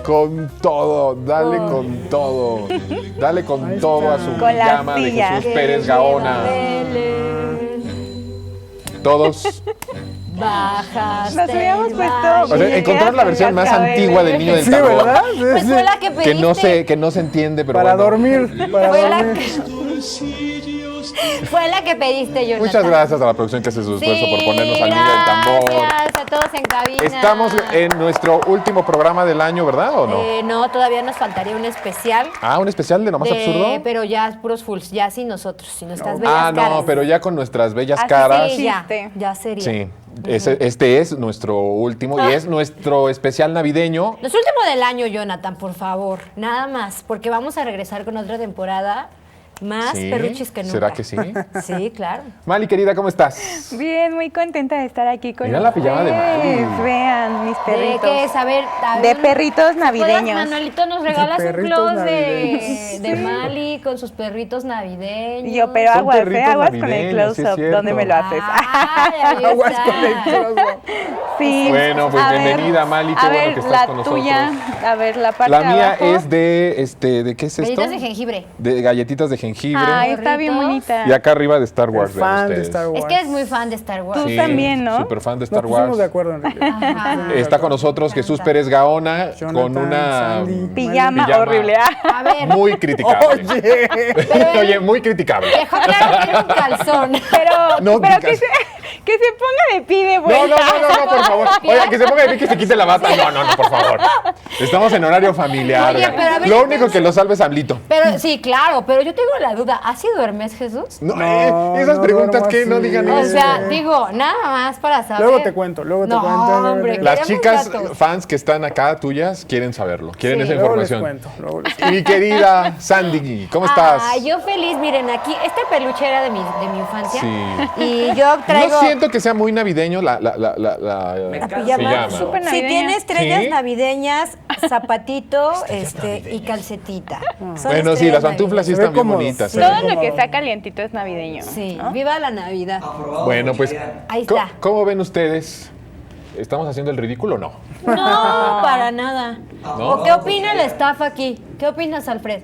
con todo, dale con todo. Dale con todo a su Con la llama de silla. Jesús Pérez Gaona. Todos. Bajaste. Nos habíamos puesto. O sea, encontraron la versión más antigua del niño del Sí, tambor. ¿verdad? Sí, Pues sí. fue la que pediste. Que no se entiende, pero Para bueno. dormir, para Fue la dormir. Fue la que pediste, Jonathan. Muchas gracias a la producción que hace su esfuerzo por ponernos al niño del tambor. Gracias a todos en cabina. Estamos en nuestro último programa del año, ¿verdad o no? No, todavía nos faltaría un especial. Un especial de Lo Más Absurdo. Pero ya puros fulls, ya sin nosotros, sin nuestras bellas caras. No, pero ya con nuestras bellas Así caras. sí, ya sería. Sí, este es nuestro último y es nuestro especial navideño. Nuestro último del año, Jonathan, por favor. Nada más, porque vamos a regresar con otra temporada más Sí, perruchis que nunca. ¿será que sí? Sí, claro. Mali, querida, ¿cómo estás? Bien, muy contenta de estar aquí con Mira la pijama de Mali. Vean, mis ¿De perritos. qué es? A ver, De perritos navideños. Manuelito, nos regalas un perritos close navideños. de Mali con sus perritos navideños. Yo, pero Son aguas, perritos aguas con el navideños, sí es close-up. cierto. ¿Dónde me lo haces? Ay, ahí Aguas está. con el close-up. Sí. Bueno, pues A ver, bienvenida, Mali, qué a bueno ver, que estás la con nosotros. tuya, a ver, la parte La de mía abajo. es ¿de qué es esto? Galletitas de jengibre. De galletitas de jengibre. Ay, está bien Gorritos. bonita. Y acá arriba de Star Wars. El vean fan de ustedes. Star Wars. Es que eres muy fan de Star Wars. Tú también, ¿no? Súper fan de Nos Star pusimos Wars. de acuerdo, Enrique. Ajá. Está con nosotros Jesús Pérez Gaona Jonathan, con una Sandy. Pijama Pijama. horrible. A ver, muy criticable. Oye. Oye, muy criticable. dejó claro que era un calzón. Pero, No, pero picas. que se ponga de pie de No, vuelta. por favor. Oye, que se ponga de pie, que se quite la bata. No, por favor. Estamos en horario familiar. Oye, pero a ver, Lo único que lo salve es Sablito. Pero sí, claro, pero yo tengo la duda. ¿Así duermes, Jesús? No, No, esas no preguntas duermo que no así. digan O eso. sea, digo, nada más para saber. Luego te cuento, luego te No, cuento. hombre, Las queremos chicas datos. fans que están acá tuyas quieren saberlo, quieren Sí. esa Luego les información. cuento, luego les cuento. Mi querida Sandy, ¿cómo estás? Yo feliz, miren, aquí, este peluche era de mi infancia. Sí. Y yo traigo. No siento que sea muy navideño la pijama. Súper Si navideña. tiene estrellas ¿Sí? navideñas, zapatito y calcetita. Son Bueno, sí, estrellas las pantuflas sí Se ve están bien cómodo. bonitas. Sí. ¿eh? Todo lo que está calientito es navideño. Sí, ¿no? viva la Navidad. Bueno, pues, Ahí está. ¿cómo ven ustedes? ¿Estamos haciendo el ridículo o no? No, para nada. ¿No? ¿O qué opina el staff aquí? ¿Qué opinas, Alfred?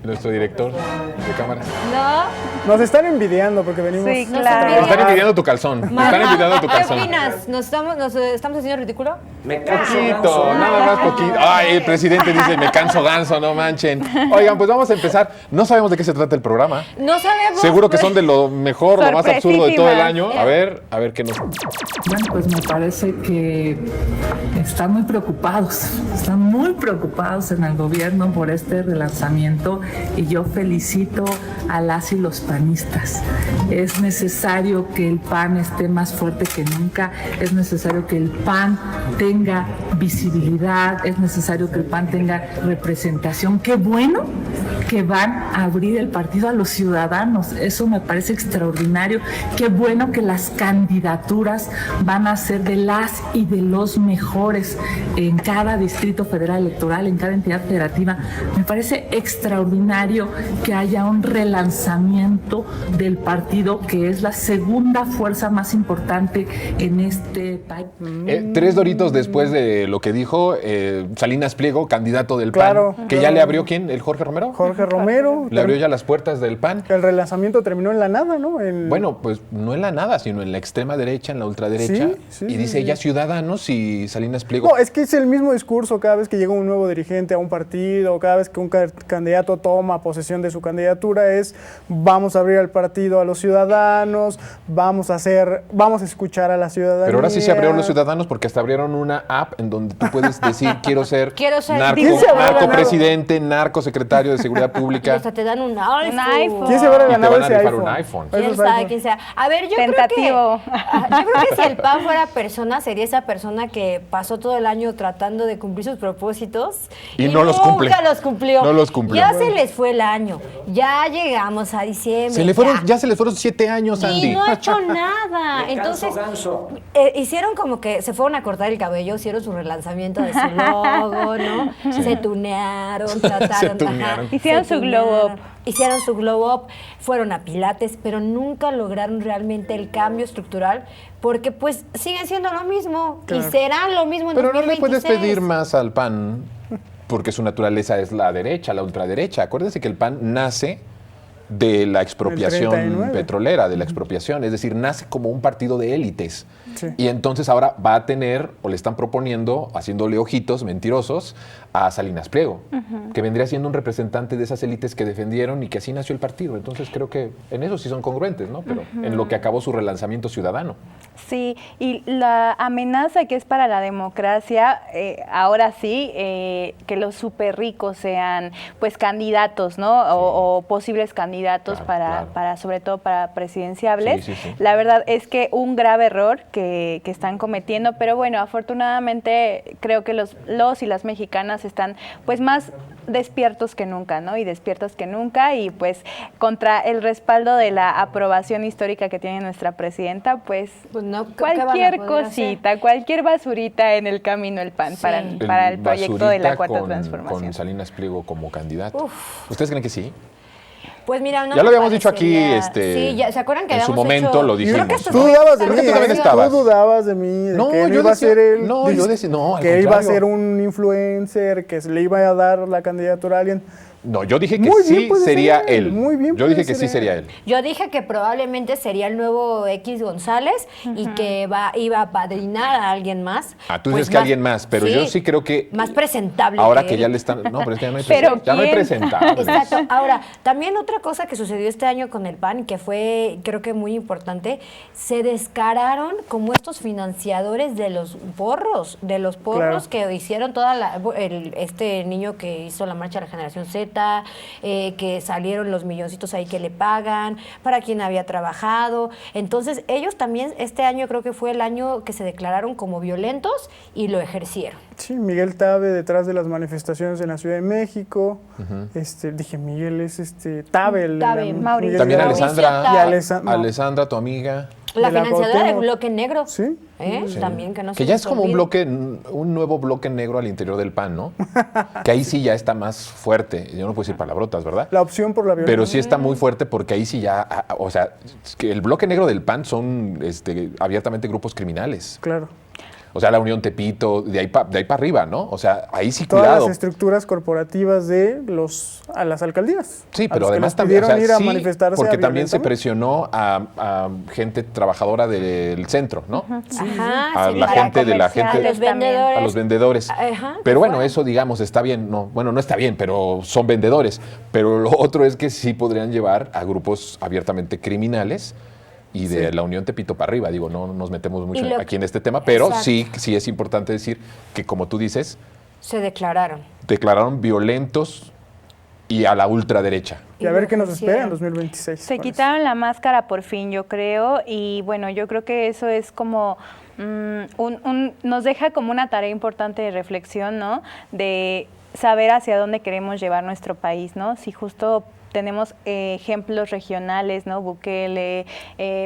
Nuestro director de cámara. No. Nos están envidiando porque venimos. Sí, Nos claro. Nos están envidiando tu calzón. Nos están envidiando tu ¿Qué calzón. opinas? ¿Nos estamos haciendo ridículo? Poquito, nada más poquito. Ay, el presidente dice, me canso ganso, no manchen. Oigan, pues vamos a empezar. No sabemos de qué se trata el programa. No sabemos. Seguro que son de lo mejor, lo más absurdo de todo el año. Sorpresísimas. A ver qué nos... Bueno, pues me parece que están muy preocupados en el gobierno por este relanzamiento y yo felicito a las y los panistas. Es necesario que el PAN esté más fuerte que nunca, es necesario que el PAN tenga visibilidad, es necesario que el PAN tenga representación. Qué bueno que van a abrir el partido a los ciudadanos, eso me parece extraordinario. Qué bueno que las candidaturas van a ser de las y de los mejores en cada distrito federal electoral, en cada entidad federativa. Me parece extraordinario que haya un relanzamiento del partido, que es la segunda fuerza más importante en este país. 3 doritos después de lo que dijo Salinas Pliego, candidato del Claro, PAN, que claro. ya le abrió, ¿quién? ¿El Jorge Romero? Jorge Romero. Le abrió ya las puertas del PAN. El relanzamiento terminó en la nada, ¿no? Bueno, pues no en la nada, sino en la extrema derecha, en la ultraderecha. Sí, y sí, dice sí. ya Ciudadanos y Salinas Pliego. No, es que es el mismo discurso cada vez que llega un nuevo dirigente a un partido, cada vez que un candidato toma posesión de su candidatura, es vamos a abrir el partido a los ciudadanos, vamos a escuchar a la ciudadanía. Pero ahora sí se abrieron los ciudadanos porque hasta abrieron una app en donde tú puedes decir quiero ser ¿Quién se habrá ganado? narcopresidente, narcopresidente de seguridad Y pública. hasta te dan un iPhone. iPhone. ¿Quién se habrá Y te ganado van a ese rifar iPhone? un iPhone. ¿Quién Esos sabe iPhone. quién sea? A ver, yo Tentativo. creo que si el PAN fuera persona, sería esa persona que pasó todo el año tratando de cumplir sus propósitos Y no los cumple. Nunca los cumplió. No los cumplió. Ya se les fue el año. Ya llegamos a diciembre. Ya se les fueron 7 años, Y Andy. no ha hecho nada. Entonces, hicieron como que se fueron a cortar el cabello, hicieron su relanzamiento de su logo, ¿no? Se tunearon, trataron. Se tunearon. Hicieron se su glow tunearon, up. Hicieron su glow up, fueron a Pilates, pero nunca lograron realmente el cambio estructural porque pues siguen siendo lo mismo y serán lo mismo en Pero no le 2026. puedes pedir más al PAN. porque su naturaleza es la derecha, la ultraderecha. Acuérdense que el PAN nace de la expropiación 39. petrolera, de la expropiación, es decir, nace como un partido de élites. Sí. Y entonces ahora va a tener, o le están proponiendo, haciéndole ojitos mentirosos, a Salinas Pliego, que vendría siendo un representante de esas élites que defendieron y que así nació el partido. Entonces creo que en eso sí son congruentes, ¿no? Pero en lo que acabó su relanzamiento ciudadano. Sí, y la amenaza que es para la democracia, ahora sí, que los súper ricos sean pues candidatos, ¿no? Sí. O posibles candidatos Claro. para sobre todo para presidenciables. Sí, sí, sí. La verdad es que un grave error que están cometiendo, pero bueno, afortunadamente creo que los y las mexicanas están pues más despiertos que nunca, ¿no? Y despiertas que nunca, y pues contra el respaldo de la aprobación histórica que tiene nuestra presidenta, pues no, ¿qué cualquier van a poder cosita, cualquier basurita en el camino del PAN Sí. para el proyecto de la basurita Cuarta con Transformación. Salinas Pliego como candidato. ¿Ustedes creen que sí? Pues mira, no Ya lo me habíamos dicho aquí, parecería- Sí, ya, ¿se acuerdan que en su habíamos momento hecho- lo Creo dijimos. que esto Tú fue- dudabas de Creo mí, que tú también ¿eh? estabas. Tú dudabas de mí, de No, que él yo iba a decía- ser el... no, yo decía- no, al que él iba a contrario. ser un influencer, que se le iba a dar la candidatura a alguien. No, yo dije que Muy bien sí puede sería ser él. muy bien Yo puede dije que ser sí él. sería él. Yo dije que probablemente sería el nuevo X González y que iba a padrinar a alguien más. Ah, tú Pues dices que alguien más, pero yo sí creo que... Más presentable. Ahora que él. ya le están... No, pero es que ya no hay Pero presentables. Ya no hay ¿quién? presentables. Exacto. Ahora, también otra cosa que sucedió este año con el PAN, que fue, creo que muy importante, se descararon como estos financiadores de los porros, Claro. que hicieron este niño que hizo la marcha de la Generación Z, que salieron los milloncitos ahí que le pagan, para quien había trabajado. Entonces, ellos también, este año creo que fue el año que se declararon como violentos y lo ejercieron. Sí, Miguel Tabe detrás de las manifestaciones en la Ciudad de México. Dije, Miguel es Tabe. Tabe, Mauricio. También Mauricio Alessandra, Tabe. Alessandra, tu amiga. La de la financiadora del Cuauhtémoc. bloque negro. Sí. Sí. También que no se Que ya nos es como un olvide. bloque, un nuevo bloque negro al interior del PAN, ¿no? Que ahí sí ya está más fuerte. Yo no puedo decir palabrotas, ¿verdad? La opción por la violencia. Pero sí está muy fuerte porque ahí sí ya, o sea, es que el bloque negro del PAN son abiertamente grupos criminales. Claro. O sea, la Unión Tepito, de ahí para arriba, ¿no? O sea, ahí sí Todas cuidado. las estructuras corporativas de a las alcaldías. Sí, a pero los que además les también, pidieron ir a sí, manifestarse porque también se violentamente. presionó a gente trabajadora del centro, ¿no? Ajá, A sí, la para gente de la gente, a los vendedores. a los vendedores. Ajá, Pero qué bueno, fuera. eso digamos está bien, no está bien, pero son vendedores. Pero lo otro es que sí podrían llevar a grupos abiertamente criminales y de la Unión Tepito para arriba. Digo, no nos metemos mucho Y lo- aquí en este tema, pero Exacto. sí es importante decir que, como tú dices, Se declararon. declararon violentos y a la ultraderecha. Y a ver qué nos Sí. espera en 2026. Se parece. quitaron la máscara por fin, yo creo, y bueno, yo creo que eso es como nos deja como una tarea importante de reflexión, ¿no? De saber hacia dónde queremos llevar nuestro país, ¿no? Si justo tenemos ejemplos regionales, ¿no? Bukele,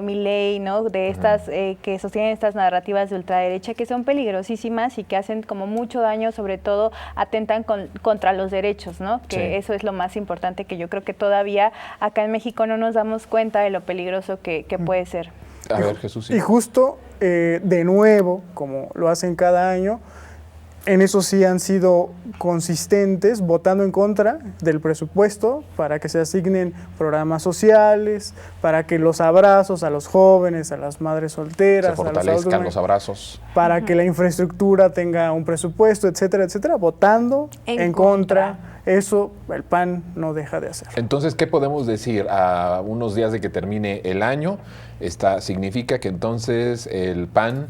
Milei, ¿no? De estas que sostienen estas narrativas de ultraderecha que son peligrosísimas y que hacen como mucho daño, sobre todo atentan contra los derechos, ¿no? Que Sí. eso es lo más importante, que yo creo que todavía acá en México no nos damos cuenta de lo peligroso que puede ser. A ver, Jesús. Sí. Y justo, de nuevo, como lo hacen cada año, en eso sí han sido consistentes, votando en contra del presupuesto para que se asignen programas sociales, para que los abrazos a los jóvenes, a las madres Se solteras, a los fortalezcan adultos los mayores, abrazos. para que la infraestructura tenga un presupuesto, etcétera, etcétera, votando En en contra. Eso el PAN no deja de hacer. Entonces, ¿qué podemos decir? A unos días de que termine el año, significa que entonces el PAN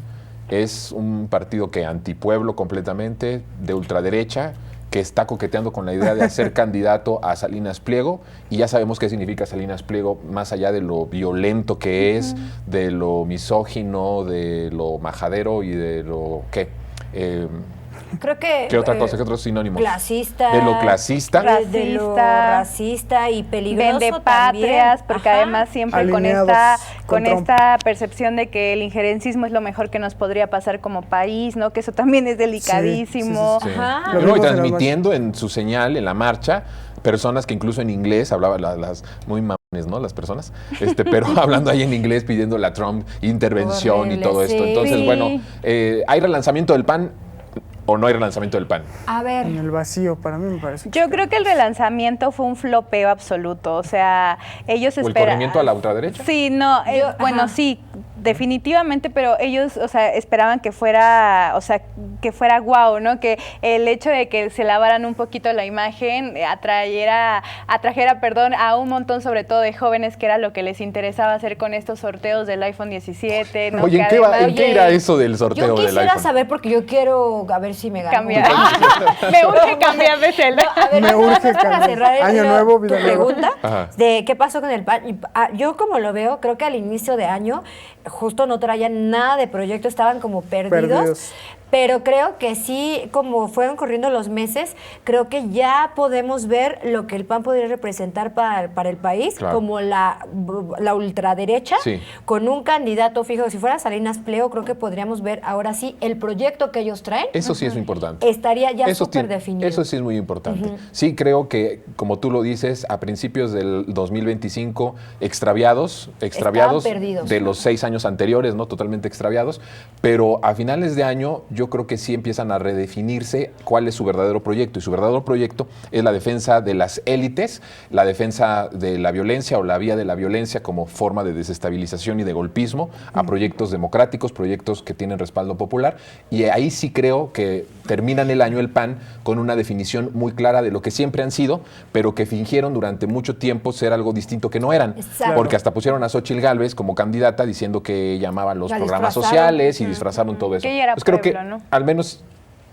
es un partido que antipueblo completamente, de ultraderecha, que está coqueteando con la idea de hacer candidato a Salinas Pliego, y ya sabemos qué significa Salinas Pliego, más allá de lo violento que es, de lo misógino, de lo majadero y de lo Creo que... ¿qué otra cosa? ¿Qué otros sinónimos? Clasista. De lo clasista. De lo Racista. racista y peligroso Vende también. patrias, porque Ajá. además siempre Alineados con con Trump. esta percepción de que el injerencismo es lo mejor que nos podría pasar como país, ¿no? Que eso también es delicadísimo. Sí. Ajá. Lo No, y vimos en la transmitiendo en su señal, en la marcha, personas que incluso en inglés hablaban, las muy mamones, ¿no? Las personas, pero hablando ahí en inglés, pidiéndole a Trump intervención y Horrible, todo esto. sí. Entonces, Sí. bueno, hay relanzamiento del PAN. ¿O no hay relanzamiento del PAN? A ver, En el vacío, para mí me parece. Yo creo que el relanzamiento fue un flopeo absoluto. O sea, ellos ¿O el esperan. corrimiento a la ultraderecha? Sí, no, bueno, ajá. sí, definitivamente, pero ellos, o sea, esperaban que fuera, o sea, que fuera guau, ¿no? Que el hecho de que se lavaran un poquito la imagen atrajera, perdón, a un montón, sobre todo de jóvenes, que era lo que les interesaba hacer con estos sorteos del iPhone 17, ¿no? Oye, Que ¿en qué, además- ¿en qué irá eso del sorteo yo del quisiera iPhone? saber porque yo quiero a ver si me gano. Cambiar. Me urge cambiar de celda. No, a ver, Me nada más urge para cambiar. cerrar Año nuevo, vida tu nueva. pregunta Ajá. de qué pasó con el PAN. Yo como lo veo, creo que al inicio de año justo no traían nada de proyecto, estaban como perdidos. Pero creo que sí, como fueron corriendo los meses, creo que ya podemos ver lo que el PAN podría representar para el país, Claro. como la ultraderecha, Sí. con un candidato fijo. Si fuera Salinas Pliego, creo que podríamos ver ahora sí el proyecto que ellos traen. Eso sí es importante. Estaría ya Eso súper tiene- definido. Eso sí es muy importante. Sí, creo que, como tú lo dices, a principios del 2025, extraviados perdidos. de los 6 años anteriores, ¿no? Totalmente extraviados, pero a finales de año yo creo que sí empiezan a redefinirse cuál es su verdadero proyecto, y su verdadero proyecto es la defensa de las élites, la defensa de la violencia o la vía de la violencia como forma de desestabilización y de golpismo a proyectos democráticos, proyectos que tienen respaldo popular, y ahí sí creo que terminan el año el PAN con una definición muy clara de lo que siempre han sido, pero que fingieron durante mucho tiempo ser algo distinto que no eran, Exacto. porque hasta pusieron a Xóchitl Gálvez como candidata diciendo que llamaba los La programas disfrazaron. sociales y disfrazaron todo eso. Que ella era Pues creo que pueblo, ¿no? al menos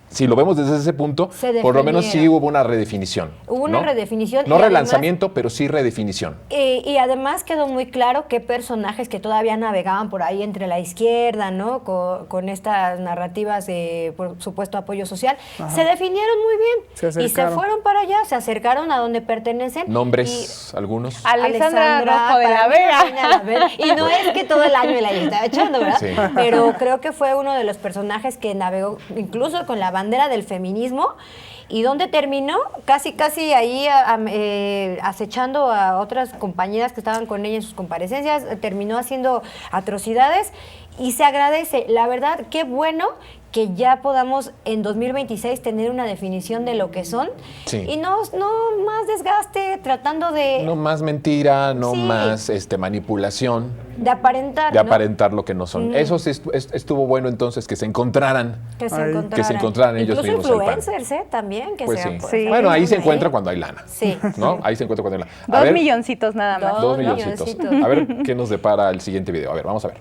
si lo vemos desde ese punto, Se por lo menos sí definieron. hubo una redefinición. Hubo una ¿no? redefinición No y además- relanzamiento, pero sí redefinición. Y además quedó muy claro qué personajes que todavía navegaban por ahí entre la izquierda, ¿no? Con estas narrativas de, por supuesto, apoyo social, se definieron muy bien. Se y se acercaron. fueron para allá, se acercaron a donde pertenecen. Nombres, algunos. Alessandra Rojo de para la mí, Vega. reina de la Vega. Y no es que todo el año la estaba echando, ¿verdad? Sí. Pero creo que fue uno de los personajes que navegó incluso con la bandera del feminismo. ¿Y dónde terminó? Casi ahí acechando a otras compañeras que estaban con ella en sus comparecencias, terminó haciendo atrocidades y se agradece. La verdad, qué bueno que ya podamos en 2026 tener una definición de lo que son Sí. y no más desgaste tratando de, No más mentira, no Sí. más manipulación, de aparentar. de ¿no? aparentar lo que no son. Eso sí estuvo bueno entonces, que se encontraran. Que se Ay. encontraran. Que se encontraran ellos Incluso mismos el pan. influencers, también. Que Pues se sí. Sí. Bueno, ahí se ahí. encuentra cuando hay lana. Sí. ¿No? Ahí se encuentra cuando hay lana. A 2 ver, milloncitos nada más. 2 milloncitos. milloncitos. A ver qué nos depara el siguiente video. A ver, vamos a ver.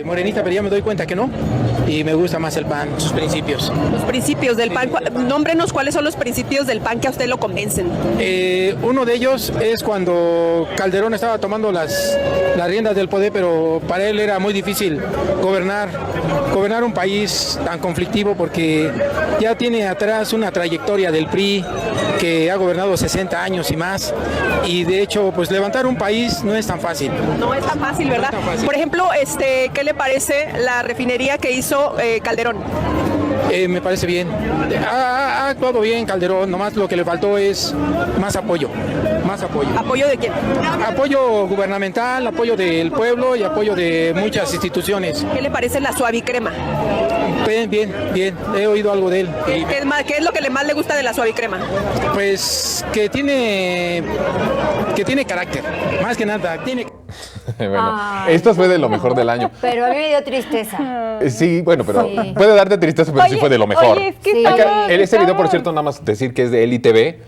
Morenista, pero ya me doy cuenta que no. Y me gusta más el PAN, sus principios. Los principios del PAN, nómbrenos cuáles son los principios del PAN que a usted lo convencen. Uno de ellos es cuando Calderón estaba tomando las riendas del poder, pero para él era muy difícil gobernar un país tan conflictivo porque ya tiene atrás una trayectoria del PRI que ha gobernado 60 años y más. Y de hecho, pues levantar un país no es tan fácil. No es tan fácil, ¿verdad? No es tan fácil. Por ejemplo, ¿qué le parece la refinería que hizo Calderón? Me parece bien. Ha actuado bien Calderón, nomás lo que le faltó es más apoyo. Más apoyo. ¿Apoyo de quién? Apoyo gubernamental, apoyo del pueblo y apoyo de muchas instituciones. ¿Qué le parece la suavicrema? Bien, he oído algo de él. Y, ¿Qué es lo que más le gusta de la suavicrema? pues que tiene carácter, más que nada, tiene. Bueno, Ay. esto fue de lo mejor del año. Pero a mí me dio tristeza. Sí, bueno, pero Sí. puede darte tristeza, pero sí Oye, fue de lo mejor. oye, es que Sí. estamos- En este video, por estamos- cierto, nada más decir que es de Eli TV,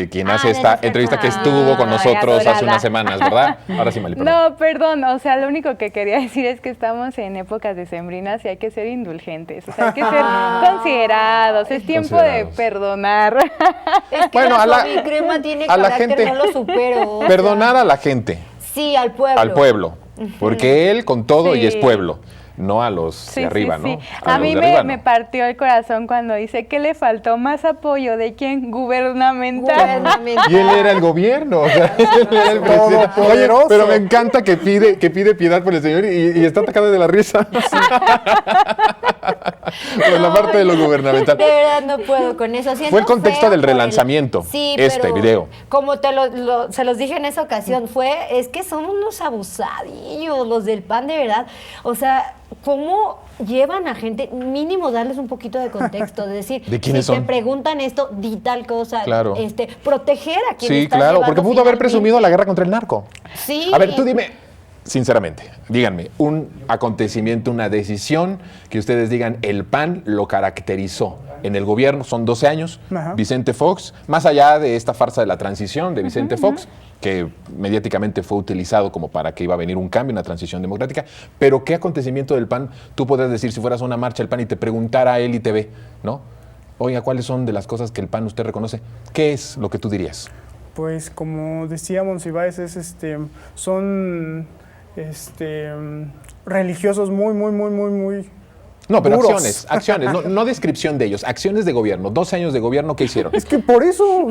quien hace de esta nuestra entrevista que fan. estuvo con Ay, nosotros hace adorada. unas semanas, ¿verdad? Ahora sí, Mali, perdón. No, perdón, o sea, lo único que quería decir es que estamos en épocas decembrinas y hay que ser indulgentes, o sea, hay que ser considerados, es tiempo de Considerados. perdonar. Es que Bueno, la a la- suavicrema tiene a la carácter, gente- no lo supero. o sea, Perdonar a la gente, Sí, al pueblo. al pueblo, porque él con todo y Sí. es pueblo, no a los Sí, de arriba, sí, ¿no? sí. A A los mí de arriba, me no. partió el corazón cuando dice que le faltó más apoyo de quién, gubernamental. Gubernamental. Y él era el gobierno, o sea, él era el presidente. Oye, Todopoderoso. pero me encanta que pide piedad por el señor y está atacado de la risa. Con la parte de lo gubernamental. De verdad no puedo con eso. Siento Fue el contexto feo del por el- relanzamiento, Sí, este pero video. Como se los dije en esa ocasión, es que son unos abusadillos los del PAN, de verdad. O sea, ¿cómo llevan a gente? Mínimo darles un poquito de contexto, de decir, ¿De quiénes si te son? preguntan esto, di tal cosa. Claro. Proteger a quien Sí, está claro, llevando porque pudo haber finalmente. presumido la guerra contra el narco. Sí. A ver, tú dime, sinceramente, díganme, un acontecimiento, una decisión que ustedes digan, el PAN lo caracterizó en el gobierno, son 12 años, Ajá. Vicente Fox, más allá de esta farsa de la transición de Vicente Fox, que mediáticamente fue utilizado como para que iba a venir un cambio, una transición democrática, pero ¿qué acontecimiento del PAN tú podrías decir si fueras a una marcha del PAN y te preguntara a él y te ve, ¿no? Oiga, ¿cuáles son de las cosas que el PAN usted reconoce? ¿Qué es lo que tú dirías? Pues como decía Monsiváis, son religiosos muy No, pero duros. acciones, no descripción de ellos, acciones de gobierno, 12 años de gobierno, ¿qué hicieron? Es que por eso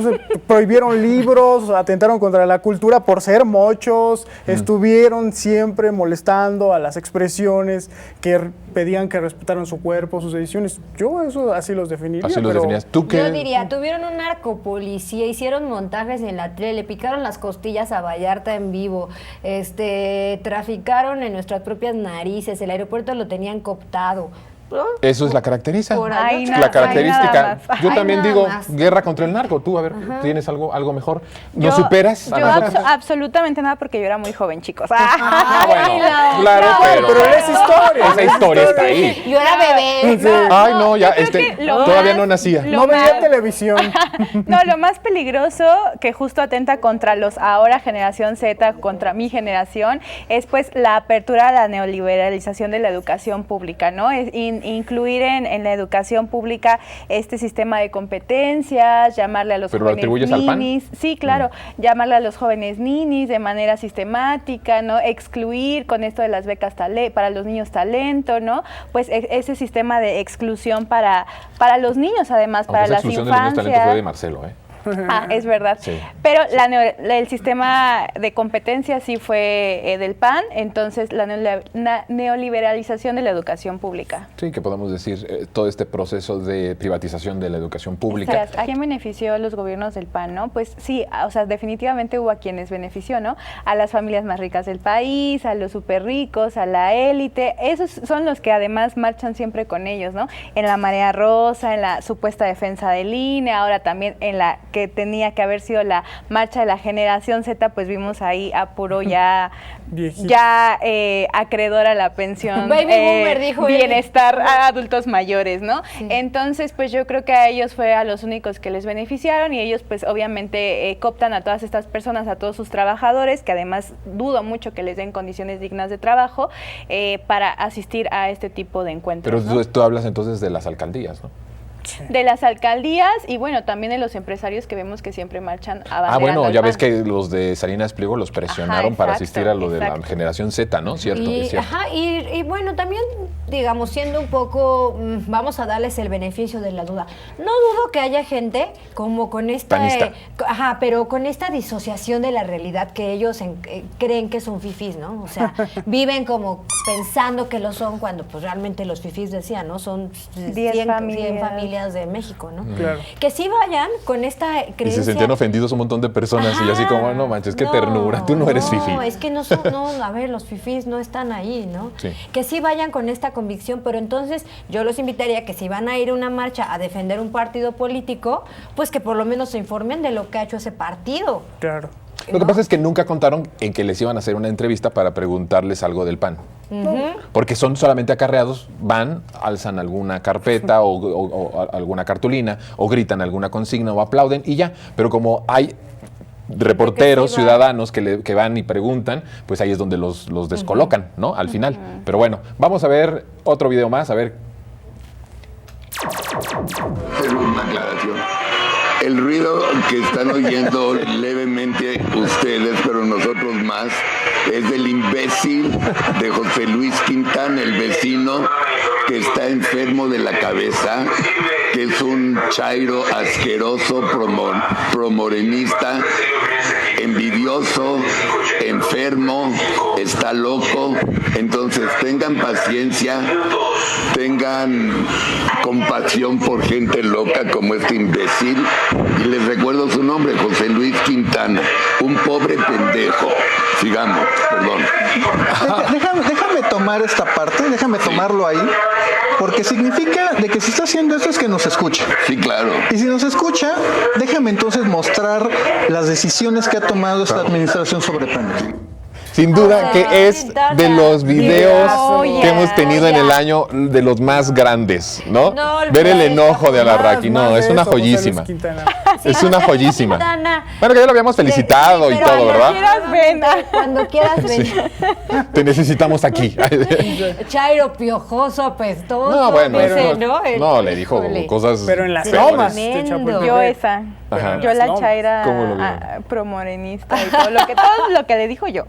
prohibieron libros, atentaron contra la cultura por ser mochos, estuvieron siempre molestando a las expresiones que pedían que respetaran su cuerpo, sus ediciones. Yo eso así los definiría. Así los pero definías. ¿Tú qué? Yo diría, tuvieron un narcopolicía, hicieron montajes en la tele, le picaron las costillas a Vallarta en vivo, traficaron en nuestras propias narices, el aeropuerto lo tenían cooptado. ¿No? Eso es la caracteriza. Por ahí la nada característica. más. Yo Ay, también nada digo más. guerra contra el narco. Tú, a ver, ¿tienes algo mejor? ¿No Yo- superas a Yo nosotros? absolutamente nada porque yo era muy joven, chicos. Ah, bueno, claro, pero es historia. Esa historia está ahí. Yo era bebé. Ay, no, ya, yo creo que lo todavía más- no nacía. lo No veía más- televisión. No, lo más peligroso que justo atenta contra los ahora generación Z, contra mi generación, es pues la apertura a la neoliberalización de la educación pública, ¿no? Es incluir en la educación pública este sistema de competencias, llamarle a los ¿Pero lo jóvenes atribuyes al PAN? ninis. Sí, claro, llamarle a los jóvenes ninis de manera sistemática, ¿no? Excluir con esto de las becas para los niños talento, ¿no? Pues ese sistema de exclusión para los niños, además, Aunque para esa las exclusión de los niños talento fue de infancias. Marcelo, ¿eh? Ah, es verdad. Sí. Pero el sistema de competencia sí fue del PAN, entonces la neoliberalización de la educación pública. Sí, que podemos decir todo este proceso de privatización de la educación pública. ¿A quién benefició los gobiernos del PAN, no? Pues sí, o sea, definitivamente hubo a quienes benefició, ¿no? A las familias más ricas del país, a los súper ricos, a la élite. Esos son los que además marchan siempre con ellos, ¿no? En la marea rosa, en la supuesta defensa del INE, ahora también en la que tenía que haber sido la marcha de la generación Z, pues vimos ahí a puro ya Viejito. acreedor a la pensión, Baby boomer, dijo él. bienestar a adultos mayores, ¿no? Entonces, pues yo creo que a ellos fue a los únicos que les beneficiaron y ellos pues obviamente cooptan a todas estas personas, a todos sus trabajadores, que además dudo mucho que les den condiciones dignas de trabajo para asistir a este tipo de encuentros. Pero ¿no? tú hablas entonces de las alcaldías, ¿no? De las alcaldías y bueno, también de los empresarios que vemos que siempre marchan abanderando Bueno, al ya PAN. ves que los de Salinas Pliego los presionaron Ajá, para exacto, asistir a lo de la exacto. generación Z, ¿no? Cierto, es cierto. Y bueno, también, digamos, siendo un poco, vamos a darles el beneficio de la duda. No dudo que haya gente como con esta, Panista. pero con esta disociación de la realidad que ellos creen que son fifís, ¿no? O sea, viven como pensando que lo son cuando pues realmente los fifís decían, ¿no? Son 100 familias de México, ¿no? Claro. Que sí vayan con esta creencia. Y se sentían ofendidos un montón de personas y así como, no manches, qué ternura, tú no eres fifí. No, es que no son, a ver, los fifís no están ahí, ¿no? Sí. Que sí vayan con esta convicción, pero entonces yo los invitaría que si van a ir a una marcha a defender un partido político, pues que por lo menos se informen de lo que ha hecho ese partido. Claro. Lo que pasa es que nunca contaron en que les iban a hacer una entrevista para preguntarles algo del PAN. Porque son solamente acarreados, van, alzan alguna carpeta o alguna cartulina, o gritan alguna consigna o aplauden y ya. Pero como hay reporteros, sí va. ciudadanos que van y preguntan, pues ahí es donde los descolocan, ¿no? Al final. Pero bueno, vamos a ver otro video más, a ver. Hacer una aclaración. El ruido que están oyendo levemente ustedes, pero nosotros más, es del imbécil de José Luis Quintana, el vecino que está enfermo de la cabeza, que es un chairo asqueroso, promorenista, envidioso, enfermo, está loco. Entonces tengan paciencia, tengan compasión por gente loca como este imbécil. Y les recuerdo su nombre, José Luis Quintana, un pobre pendejo. Sigamos, perdón. Déjame tomar esta parte, déjame tomarlo ahí, porque significa de que si está haciendo esto es que nos escucha. Sí, claro. Y si nos escucha, déjame entonces mostrar las decisiones que ha tomado esta administración sobre pandemia. Sin duda que es de los videos que hemos tenido en el año de los más grandes, ¿no? Ver el enojo de Alarraqui, no, es una joyísima. Es una joyísima. Bueno, que ya lo habíamos felicitado y todo, ¿verdad? Cuando quieras, ven. Te necesitamos aquí. Chairo piojoso, apestoso. No, bueno, dice, no, le dijo cosas. Pero en las peores. lomas. Yo esa. Ajá. Yo la Chaira ¿Cómo lo vieron? promorenista y todo lo que le dijo yo.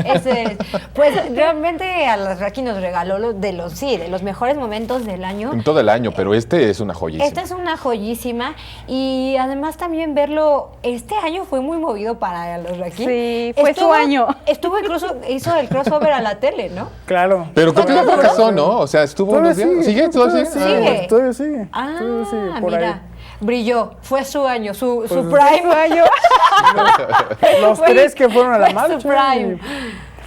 Ese es. Pues realmente Alarraqui nos regaló de los mejores momentos del año. En todo el año, pero este es una joyísima. Esta es una joyísima y además también verlo, este año fue muy movido para Alarraqui. Sí, fue su año. Hizo el crossover a la tele, ¿no? Claro. Pero creo que ya fracasó, ¿no? O sea, estuvo unos días. ¿Sigue? ¿Todavía sigue? Todavía sigue. Por ahí. Brilló, fue su año, su Pues, prime año. Los tres que fueron a la marcha. Su prime.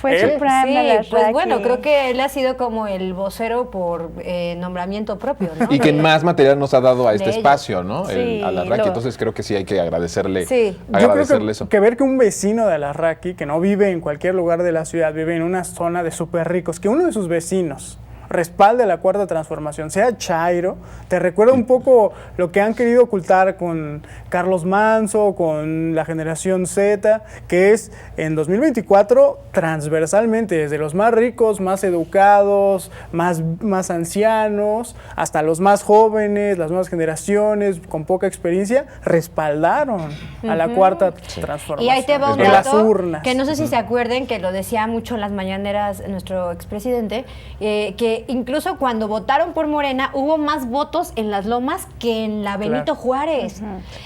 Fue su prime. Sí, Alarraqui. pues bueno, creo que él ha sido como el vocero por nombramiento propio, ¿no? Y quien más material nos ha dado a este ellos. espacio, ¿no? Sí, Alarraqui. Entonces creo que sí hay que agradecerle, Sí. Yo creo eso. que ver que un vecino de Alarraqui, que no vive en cualquier lugar de la ciudad, vive en una zona de súper ricos, que uno de sus vecinos respalde la Cuarta Transformación, sea chairo, te recuerda un poco lo que han querido ocultar con Carlos Manso, con la generación Z, que es en 2024 transversalmente, desde los más ricos, más educados, más ancianos, hasta los más jóvenes, las nuevas generaciones con poca experiencia, respaldaron a la Cuarta Transformación. Y ahí te va un en las dato urnas. que no sé si se acuerden, que lo decía mucho en las mañaneras nuestro expresidente, que incluso cuando votaron por Morena hubo más votos en Las Lomas que en la Benito Juárez.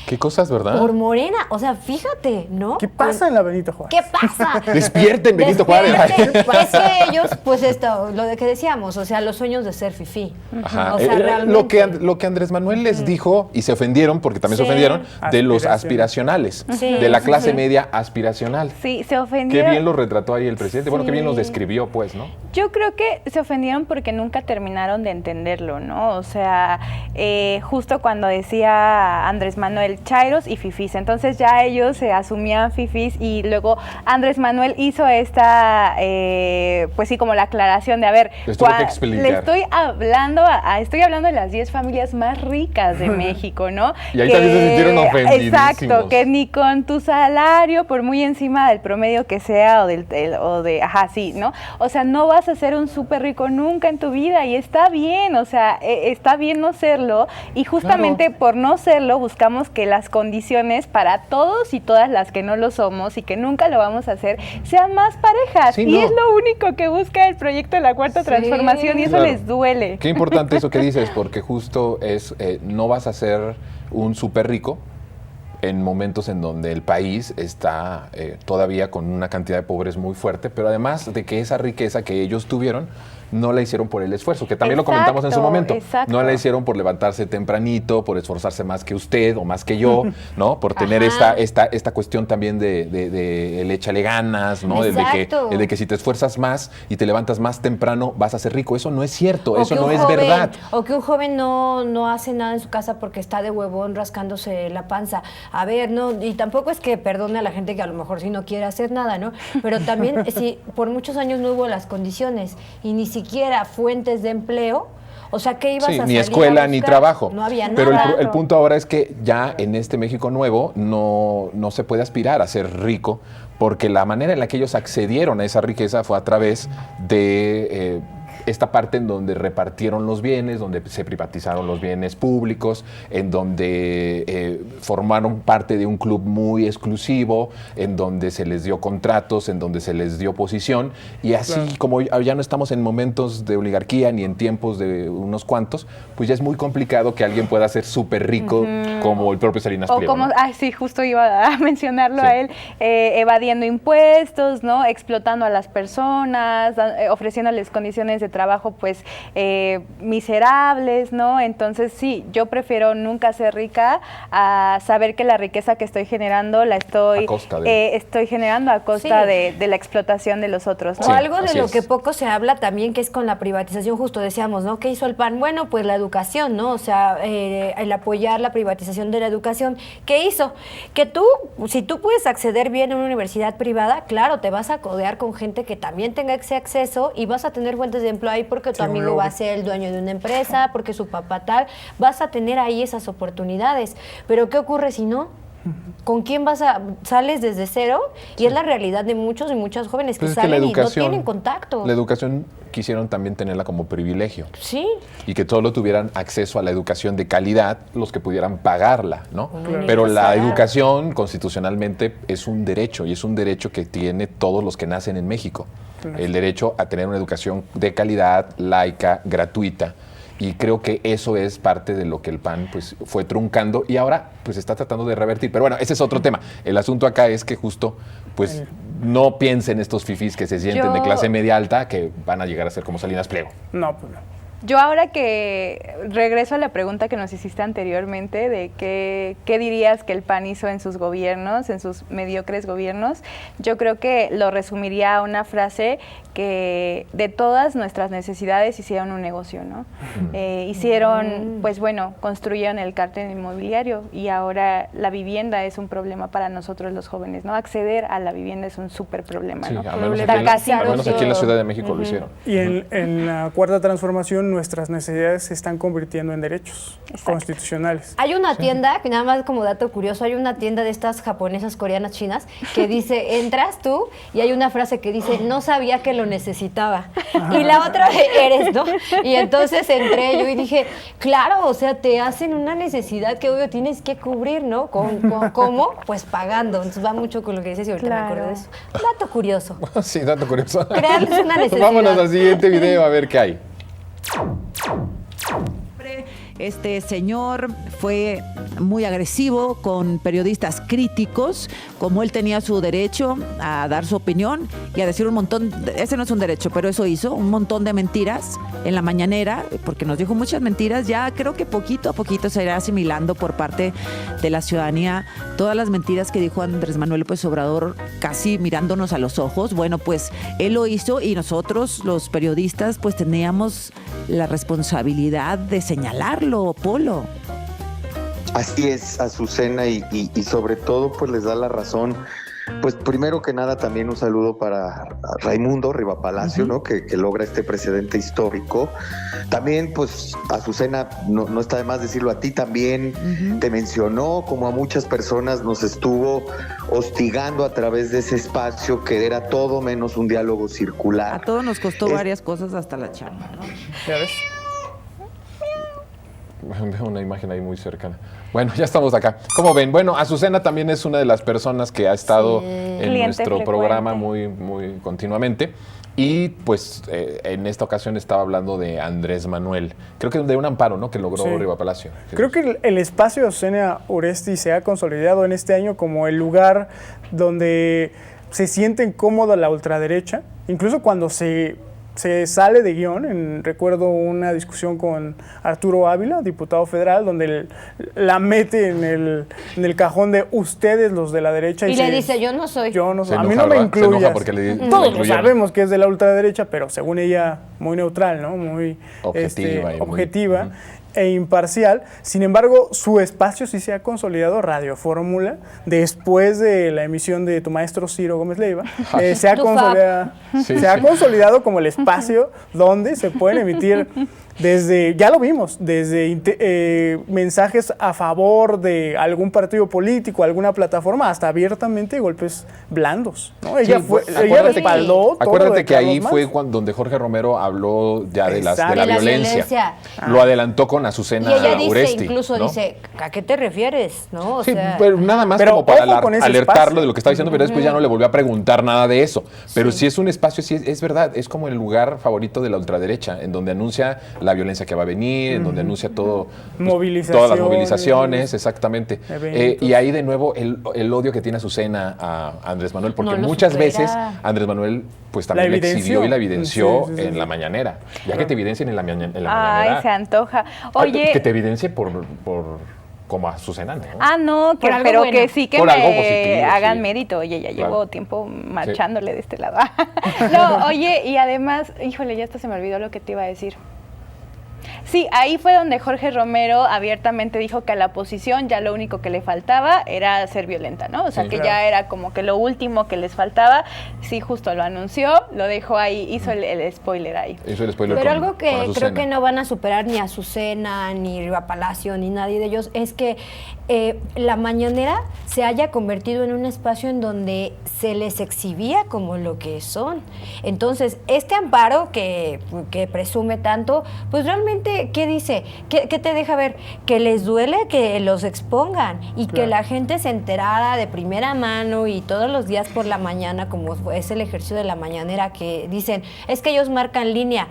Qué cosas, ¿verdad? Por Morena, o sea, fíjate, ¿no? ¿Qué pasa en la Benito Juárez? ¿Qué pasa? Despierten, Benito Juárez. Despierten. Es que ellos, pues esto, lo de que decíamos, o sea, los sueños de ser fifí. Ajá. O sea, realmente. Lo que Andrés Manuel les dijo, y se ofendieron, porque también se ofendieron, de los aspiracionales, de la clase media aspiracional. Sí, se Qué ofendieron. bien lo retrató ahí el presidente. Bueno, qué bien los Sí. describió, pues, ¿no? Yo creo que se ofendieron porque nunca terminaron de entenderlo, ¿no? O sea, justo cuando decía Andrés Manuel chairos y fifís, entonces ya ellos se asumían fifís y luego Andrés Manuel hizo esta, pues sí, como la aclaración de, a ver, Les tuvo que explicar. le estoy hablando estoy hablando de las 10 familias más ricas de México, ¿no? Y ahí también se sintieron ofendidísimos. Exacto, que ni con tu salario, por muy encima del promedio que sea, ¿no? O sea, no vas a ser un súper rico nunca en tu vida y está bien, o sea, está bien no serlo y justamente por no serlo buscamos que las condiciones para todos y todas las que no lo somos y que nunca lo vamos a hacer sean más parejas. Sí, y no. es lo único que busca el proyecto de la Cuarta Transformación y eso Claro. les duele. Qué importante eso que dices, porque justo es, no vas a ser un súper rico en momentos en donde el país está todavía con una cantidad de pobres muy fuerte, pero además de que esa riqueza que ellos tuvieron no la hicieron por el esfuerzo, que también lo comentamos en su momento. Exacto. No la hicieron por levantarse tempranito, por esforzarse más que usted o más que yo, ¿no? Por tener esta cuestión también de el échale ganas, ¿no? El de que si te esfuerzas más y te levantas más temprano vas a ser rico. Eso no es cierto, eso no es verdad. O que un joven no hace nada en su casa porque está de huevón rascándose la panza. A ver, no, y tampoco es que perdone a la gente que a lo mejor sí no quiere hacer nada, ¿no? Pero también si por muchos años no hubo las condiciones y ni siquiera fuentes de empleo, o sea, ¿qué ibas a salir ni escuela a ni buscar? trabajo. No había Pero nada. el punto ahora es que ya en este México nuevo no se puede aspirar a ser rico, porque la manera en la que ellos accedieron a esa riqueza fue a través de esta parte en donde repartieron los bienes, donde se privatizaron los bienes públicos, en donde formaron parte de un club muy exclusivo, en donde se les dio contratos, en donde se les dio posición, y así como ya no estamos en momentos de oligarquía ni en tiempos de unos cuantos, pues ya es muy complicado que alguien pueda ser súper rico como el propio Salinas Pliego. O como, ¿no? sí, justo iba a mencionarlo Sí. a él, evadiendo impuestos, ¿no? Explotando a las personas, ofreciéndoles condiciones de trabajo pues miserables, ¿no? Entonces sí, yo prefiero nunca ser rica a saber que la riqueza que estoy generando la estoy, estoy generando a costa de la explotación de los otros, ¿no? O algo de lo que poco se habla también, que es con la privatización, justo decíamos, ¿no? ¿Qué hizo el PAN? Bueno, pues la educación, ¿no? O sea, el apoyar la privatización de la educación. ¿Qué hizo? Que tú, si tú puedes acceder bien a una universidad privada, claro, te vas a codear con gente que también tenga ese acceso y vas a tener fuentes de empleo ahí porque tu amigo va a ser el dueño de una empresa, porque su papá tal, vas a tener ahí esas oportunidades. Pero ¿qué ocurre si no? ¿Con quién sales desde cero? Y es la realidad de muchos y muchas jóvenes que salen y no tienen contacto. La educación quisieron también tenerla como privilegio. Sí. Y que solo tuvieran acceso a la educación de calidad los que pudieran pagarla, ¿no? Pero la educación constitucionalmente es un derecho, y es un derecho que tiene todos los que nacen en México. El derecho a tener una educación de calidad, laica, gratuita. Y creo que eso es parte de lo que el PAN pues fue truncando y ahora pues está tratando de revertir. Pero bueno, ese es otro tema. El asunto acá es que justo pues no piensen estos fifís que se sienten de clase media alta que van a llegar a ser como Salinas Pliego. No, pues no. Yo ahora que regreso a la pregunta que nos hiciste anteriormente de qué dirías que el PAN hizo en sus gobiernos, en sus mediocres gobiernos, yo creo que lo resumiría a una frase que de todas nuestras necesidades hicieron un negocio, ¿no? Hicieron, pues bueno, construyeron el cártel inmobiliario y ahora la vivienda es un problema para nosotros los jóvenes, ¿no? Acceder a la vivienda es un súper problema, ¿no? Al menos aquí en la Ciudad de México lo hicieron. Y en la cuarta transformación nuestras necesidades se están convirtiendo en derechos constitucionales. Hay una tienda, que nada más como dato curioso, hay una tienda de estas japonesas, coreanas, chinas, que dice, entras tú, y hay una frase que dice, no sabía que lo necesitaba. Y la otra eres, ¿no? Y entonces entré yo y dije, claro, o sea, te hacen una necesidad que obvio tienes que cubrir, ¿no? ¿Cómo? Pues pagando. Entonces va mucho con lo que dices y ahorita me acuerdo de eso. Dato curioso. Sí, dato curioso. Crearles una necesidad. Vámonos al siguiente video a ver qué hay. Este señor fue muy agresivo con periodistas críticos, como él tenía su derecho a dar su opinión y a decir un montón, ese no es un derecho, pero eso hizo, un montón de mentiras en la mañanera, porque nos dijo muchas mentiras. Ya creo que poquito a poquito se irá asimilando por parte de la ciudadanía todas las mentiras que dijo Andrés Manuel López Obrador, casi mirándonos a los ojos. Bueno, pues él lo hizo y nosotros, los periodistas, pues teníamos la responsabilidad de señalarlo, Polo. Así es, Azucena, y sobre todo pues les da la razón. Pues primero que nada también un saludo para Raimundo Rivapalacio, ¿no? Que logra este precedente histórico. También pues Azucena, no está de más decirlo, a ti también te mencionó, como a muchas personas nos estuvo hostigando a través de ese espacio que era todo menos un diálogo circular. A todos nos costó varias cosas hasta la chamba, ¿no? ¿Ya ves? Veo una imagen ahí muy cercana. Bueno, ya estamos acá. ¿Cómo ven? Bueno, Azucena también es una de las personas que ha estado en nuestro programa muy continuamente. Y pues en esta ocasión estaba hablando de Andrés Manuel. Creo que de un amparo, ¿no? Que logró Rivapalacio. Creo que el espacio de Azucena Oresti se ha consolidado en este año como el lugar donde se siente incómoda la ultraderecha. Incluso cuando se sale de guión, recuerdo una discusión con Arturo Ávila, diputado federal, donde la mete en el cajón de ustedes, los de la derecha. Y le dice, yo no soy. A mí no me incluyas. Todos lo sabemos que es de la ultraderecha, pero según ella, muy neutral, ¿no? Muy objetiva. e imparcial. Sin embargo, su espacio sí se ha consolidado, Radio Fórmula, después de la emisión de tu maestro Ciro Gómez Leiva, se ha consolidado como el espacio donde se pueden emitir desde, ya lo vimos, desde mensajes a favor de algún partido político, alguna plataforma, hasta abiertamente golpes blandos, ¿no? Ella respaldó. Acuérdate que ahí fue donde Jorge Romero habló ya de la violencia. Lo adelantó con Azucena Uresti. Y ella dice, incluso dice, ¿a qué te refieres? ¿No? O sea, pero nada más como para alertarlo de lo que estaba diciendo, pero después ya no le volvió a preguntar nada de eso. Pero sí es un espacio, sí es verdad, es como el lugar favorito de la ultraderecha, en donde anuncia la violencia que va a venir, en donde anuncia todo, todas las movilizaciones, exactamente. Y ahí de nuevo el odio que tiene Azucena a Andrés Manuel, porque muchas veces Andrés Manuel pues también la exhibió y la evidenció en la mañanera. Ya que te evidencien en la mañanera. Ay, se antoja. Oye, que te evidencie por como Azucena, ¿no? No, pero bueno, que sí que por me hagan mérito. Oye, ya llevo tiempo marchándole de este lado. No, oye, y además, híjole, ya hasta se me olvidó lo que te iba a decir. Sí, ahí fue donde Jorge Romero abiertamente dijo que a la oposición ya lo único que le faltaba era ser violenta, ¿no? O sea, que ya era como que lo último que les faltaba. Sí, justo lo anunció, lo dejó ahí, hizo el spoiler ahí. Hizo el spoiler. Pero algo que creo que no van a superar ni Azucena, ni Riva Palacio, ni nadie de ellos, es que la mañanera se haya convertido en un espacio en donde se les exhibía como lo que son. Entonces, este amparo que presume tanto, pues realmente, ¿qué dice? ¿Qué te deja ver? Que les duele que los expongan y que la gente se enterara de primera mano y todos los días por la mañana, como es el ejercicio de la mañanera, que dicen, es que ellos marcan línea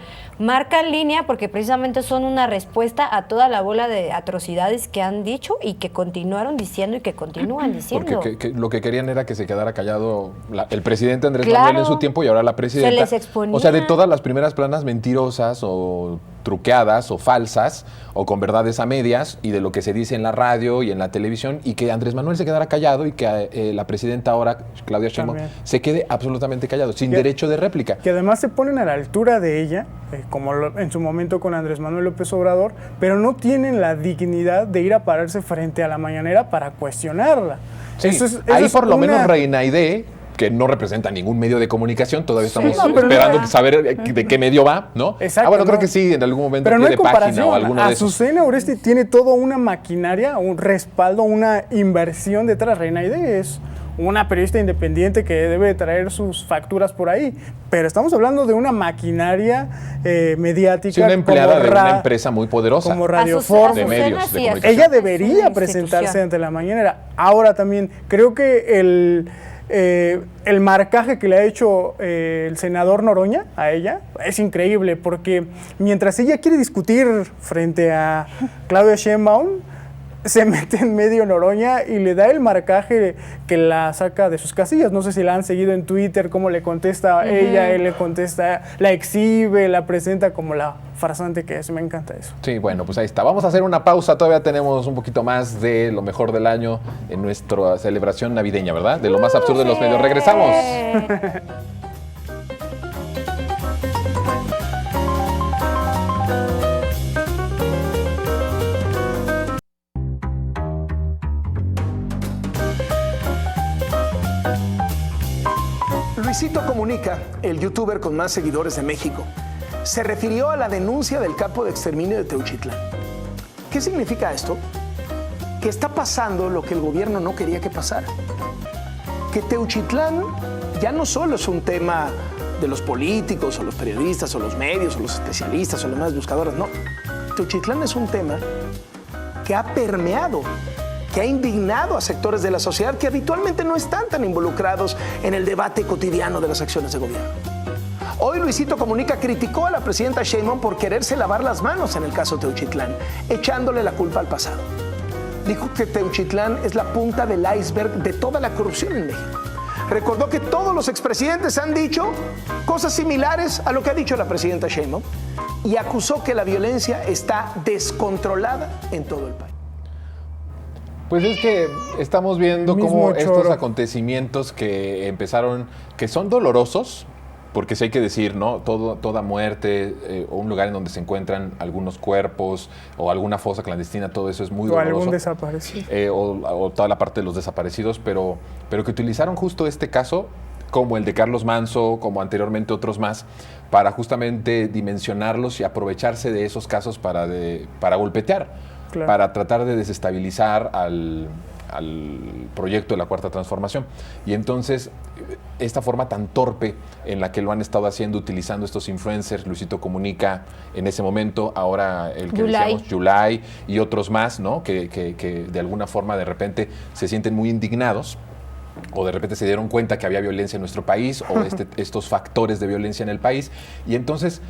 porque precisamente son una respuesta a toda la bola de atrocidades que han dicho y que continuaron diciendo y que continúan diciendo. Porque lo que querían era que se quedara callado el presidente Andrés Manuel en su tiempo y ahora la presidenta. Se les exponía. O sea, de todas las primeras planas mentirosas o truqueadas o falsas o con verdades a medias y de lo que se dice en la radio y en la televisión, y que Andrés Manuel se quedara callado y que la presidenta ahora, Claudia Sheinbaum, se quede absolutamente callado, sin derecho de réplica. Que además se ponen a la altura de ella, como en su momento con Andrés Manuel López Obrador, pero no tienen la dignidad de ir a pararse frente a la mañanera para cuestionarla. Sí, ahí por lo menos Reina Aide, que no representa ningún medio de comunicación, todavía estamos esperando saber de qué medio va, ¿no? Exacto. Bueno, creo que sí, en algún momento pero no hay de página o alguno de esos. Azucena Uresti tiene toda una maquinaria, un respaldo, una inversión detrás. Reina Aide es una periodista independiente que debe traer sus facturas por ahí, pero estamos hablando de una maquinaria mediática. Sí, una empleada de una empresa muy poderosa. Como Radio Fórmula. De medios de comunicación. Ella debería presentarse ante la mañanera. Ahora también, creo que el marcaje que le ha hecho el senador Noroña a ella es increíble, porque mientras ella quiere discutir frente a Claudia Sheinbaum, se mete en medio Noroña y le da el marcaje que la saca de sus casillas. No sé si la han seguido en Twitter, cómo le contesta ella, él le contesta, la exhibe, la presenta como la farsante que es. Me encanta eso. Sí, bueno, pues ahí está. Vamos a hacer una pausa. Todavía tenemos un poquito más de lo mejor del año en nuestra celebración navideña, ¿verdad? De lo más absurdo de los medios. Regresamos. Luisito Comunica, el youtuber con más seguidores de México, se refirió a la denuncia del campo de exterminio de Teuchitlán. ¿Qué significa esto? Que está pasando lo que el gobierno no quería que pasara. Que Teuchitlán ya no solo es un tema de los políticos o los periodistas o los medios o los especialistas o los más buscadores, no. Teuchitlán es un tema que ha permeado, que ha indignado a sectores de la sociedad que habitualmente no están tan involucrados en el debate cotidiano de las acciones de gobierno. Hoy Luisito Comunica criticó a la presidenta Sheinbaum por quererse lavar las manos en el caso Teuchitlán, echándole la culpa al pasado. Dijo que Teuchitlán es la punta del iceberg de toda la corrupción en México. Recordó que todos los expresidentes han dicho cosas similares a lo que ha dicho la presidenta Sheinbaum y acusó que la violencia está descontrolada en todo el país. Pues es que estamos viendo cómo estos acontecimientos que empezaron, que son dolorosos, porque sí hay que decir, ¿no? Toda muerte o un lugar en donde se encuentran algunos cuerpos o alguna fosa clandestina, todo eso es muy doloroso. O algún desaparecido. O toda la parte de los desaparecidos, pero que utilizaron justo este caso, como el de Carlos Manso, como anteriormente otros más, para justamente dimensionarlos y aprovecharse de esos casos para golpetear, claro, para tratar de desestabilizar al proyecto de la Cuarta Transformación. Y entonces, esta forma tan torpe en la que lo han estado haciendo, utilizando estos influencers, Luisito Comunica en ese momento, ahora el que decíamos, Yulai, y otros más, ¿no? Que de alguna forma de repente se sienten muy indignados, o de repente se dieron cuenta que había violencia en nuestro país, o estos factores de violencia en el país, y entonces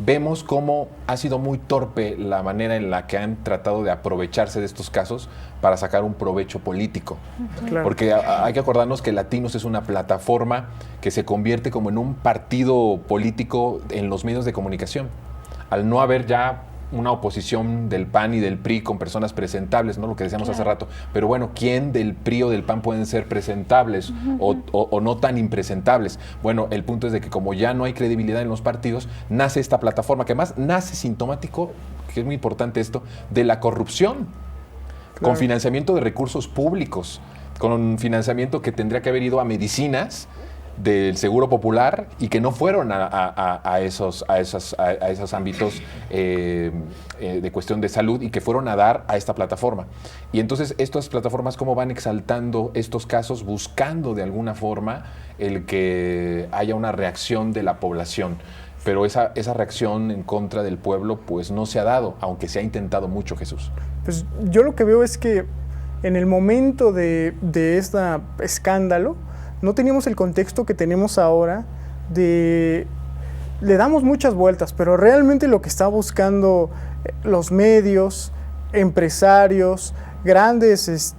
vemos cómo ha sido muy torpe la manera en la que han tratado de aprovecharse de estos casos para sacar un provecho político. Claro. Porque hay que acordarnos que Latinos es una plataforma que se convierte como en un partido político en los medios de comunicación. Al no haber ya una oposición del PAN y del PRI con personas presentables, ¿no? Lo que decíamos hace rato. Pero bueno, ¿quién del PRI o del PAN pueden ser presentables o no tan impresentables? Bueno, el punto es de que como ya no hay credibilidad en los partidos, nace esta plataforma, que además nace sintomático, que es muy importante esto, de la corrupción, con financiamiento de recursos públicos, con financiamiento que tendría que haber ido a medicinas del Seguro Popular y que no fueron a esos ámbitos de cuestión de salud y que fueron a dar a esta plataforma. Y entonces estas plataformas cómo van exaltando estos casos, buscando de alguna forma el que haya una reacción de la población. Pero esa reacción en contra del pueblo pues no se ha dado, aunque se ha intentado mucho, Jesús. Pues yo lo que veo es que en el momento de este escándalo no teníamos el contexto que tenemos ahora le damos muchas vueltas, pero realmente lo que está buscando los medios, empresarios, grandes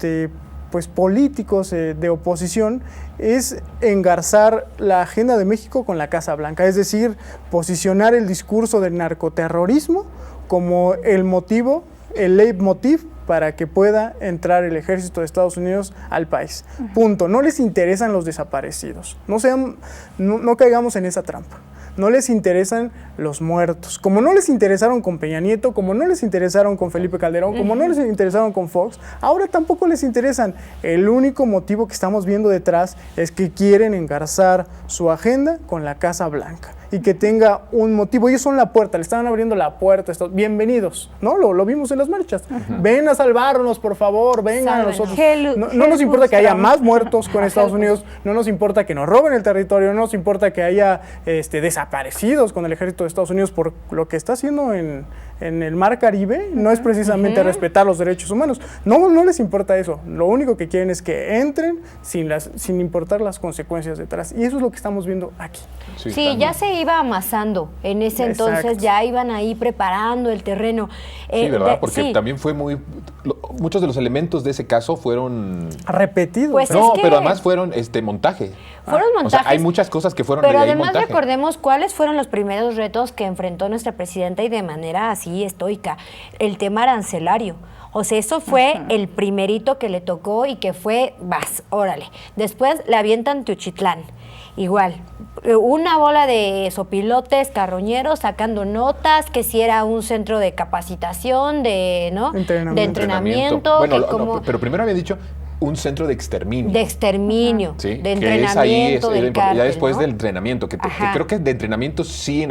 pues políticos de oposición es engarzar la agenda de México con la Casa Blanca, es decir, posicionar el discurso del narcoterrorismo como el motivo, el leitmotiv para que pueda entrar el ejército de Estados Unidos al país. Punto. No les interesan los desaparecidos. No caigamos en esa trampa. No les interesan los muertos. Como no les interesaron con Peña Nieto, como no les interesaron con Felipe Calderón, como no les interesaron con Fox, ahora tampoco les interesan. El único motivo que estamos viendo detrás es que quieren engarzar su agenda con la Casa Blanca y que tenga un motivo. Ellos son la puerta, le están abriendo la puerta. Bienvenidos, ¿no? Lo vimos en las marchas. Ven a salvarnos, por favor, vengan a nosotros. No nos importa que haya más muertos con Estados Unidos, no nos importa que nos roben el territorio, no nos importa que haya desaparecidos con el ejército de Estados Unidos por lo que está haciendo en el Mar Caribe. No es precisamente respetar los derechos humanos. No les importa eso. Lo único que quieren es que entren sin importar las consecuencias detrás. Y eso es lo que estamos viendo aquí. Sí, ya se iba amasando. En ese entonces ya iban ahí preparando el terreno. Sí, ¿verdad? Porque también fue muchos de los elementos de ese caso fueron repetidos. Pues pero además fueron montaje. Fueron montajes. O sea, hay muchas cosas que fueron pero de ahí además montaje. Recordemos cuáles fueron los primeros retos que enfrentó nuestra presidenta y de manera así estoica. El tema arancelario. O sea, eso fue el primerito que le tocó y que fue, órale. Después le avientan Teuchitlán. Igual, una bola de sopilotes carroñeros sacando notas, que si era un centro de capacitación, de entrenamiento. Bueno, pero primero había dicho un centro de exterminio. De exterminio, ¿sí? de entrenamiento del cártel, ya después ¿no? del entrenamiento, que creo que de entrenamiento sí,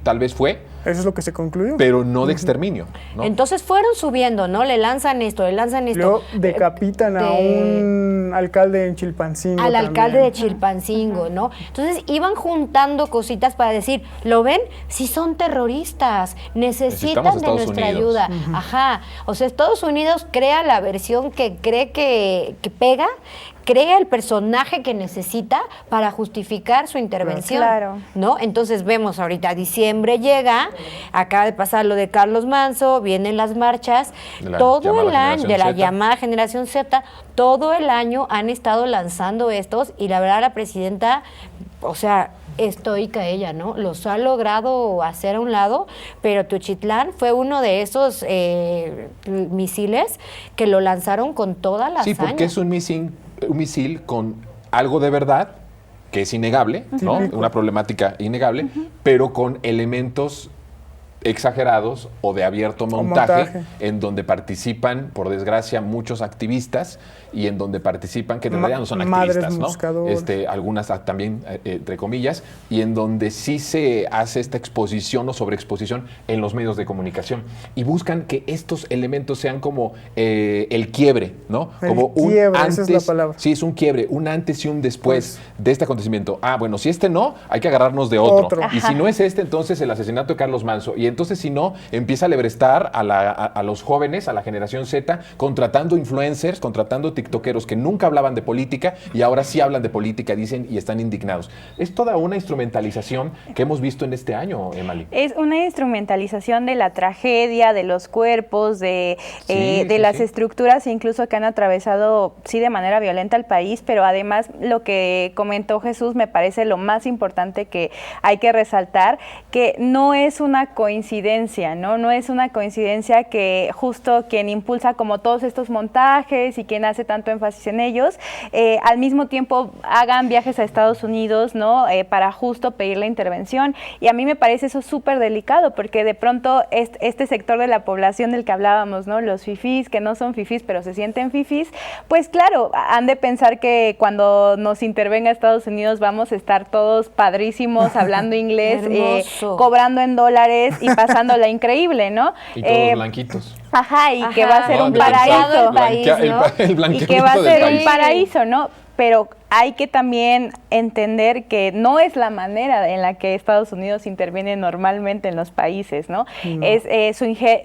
tal vez fue. Eso es lo que se concluyó. Pero no de exterminio, ¿no? Entonces fueron subiendo, ¿no? Le lanzan esto. Luego decapitan a un alcalde en Chilpancingo. Al alcalde de Chilpancingo, ¿no? Entonces iban juntando cositas para decir, ¿lo ven? Si son terroristas, necesitan de nuestra ayuda. O sea, Estados Unidos crea la versión que cree que pega, crea el personaje que necesita para justificar su intervención, ¿no? Entonces vemos ahorita, diciembre llega, acaba de pasar lo de Carlos Manso, vienen las marchas, todo el año, de la llamada Generación Z, todo el año han estado lanzando estos y la verdad la presidenta, o sea, estoica ella, ¿no? Los ha logrado hacer a un lado, pero Teuchitlán fue uno de esos misiles que lo lanzaron con toda la hazaña. Sí, porque es un misil con algo de verdad que es innegable, ¿no? Una problemática innegable, pero con elementos exagerados o de abierto montaje, en donde participan, por desgracia, muchos activistas y en donde participan, que en realidad no son activistas, ¿no? Algunas también, entre comillas, y en donde sí se hace esta exposición o sobreexposición en los medios de comunicación. Y buscan que estos elementos sean como el quiebre, ¿no? Como un quiebre, antes, esa es la palabra. Sí, es un quiebre, un antes y un después de este acontecimiento. Bueno, si este no, hay que agarrarnos de otro. Y si no es este, entonces el asesinato de Carlos Manso. Y entonces, si no, empieza a lebrestar a los jóvenes, a la generación Z, contratando influencers, contratando tiktokeros que nunca hablaban de política y ahora sí hablan de política, dicen, y están indignados. Es toda una instrumentalización que hemos visto en este año, Emily. Es una instrumentalización de la tragedia, de los cuerpos, de las estructuras, incluso que han atravesado, sí, de manera violenta el país, pero además lo que comentó Jesús me parece lo más importante que hay que resaltar, que no es una coincidencia, ¿no? No es una coincidencia que justo quien impulsa como todos estos montajes y quien hace tanto énfasis en ellos, al mismo tiempo hagan viajes a Estados Unidos, ¿no? Para justo pedir la intervención. Y a mí me parece eso súper delicado, porque de pronto este sector de la población del que hablábamos, ¿no? Los fifís, que no son fifís, pero se sienten fifís, pues claro, han de pensar que cuando nos intervenga Estados Unidos vamos a estar todos padrísimos, hablando inglés, cobrando en dólares y pasándola increíble, ¿no? Y todos blanquitos. Ajá, y que va a ser un paraíso. Y que va a ser un paraíso, ¿no? Pero hay que también entender que no es la manera en la que Estados Unidos interviene normalmente en los países, ¿no?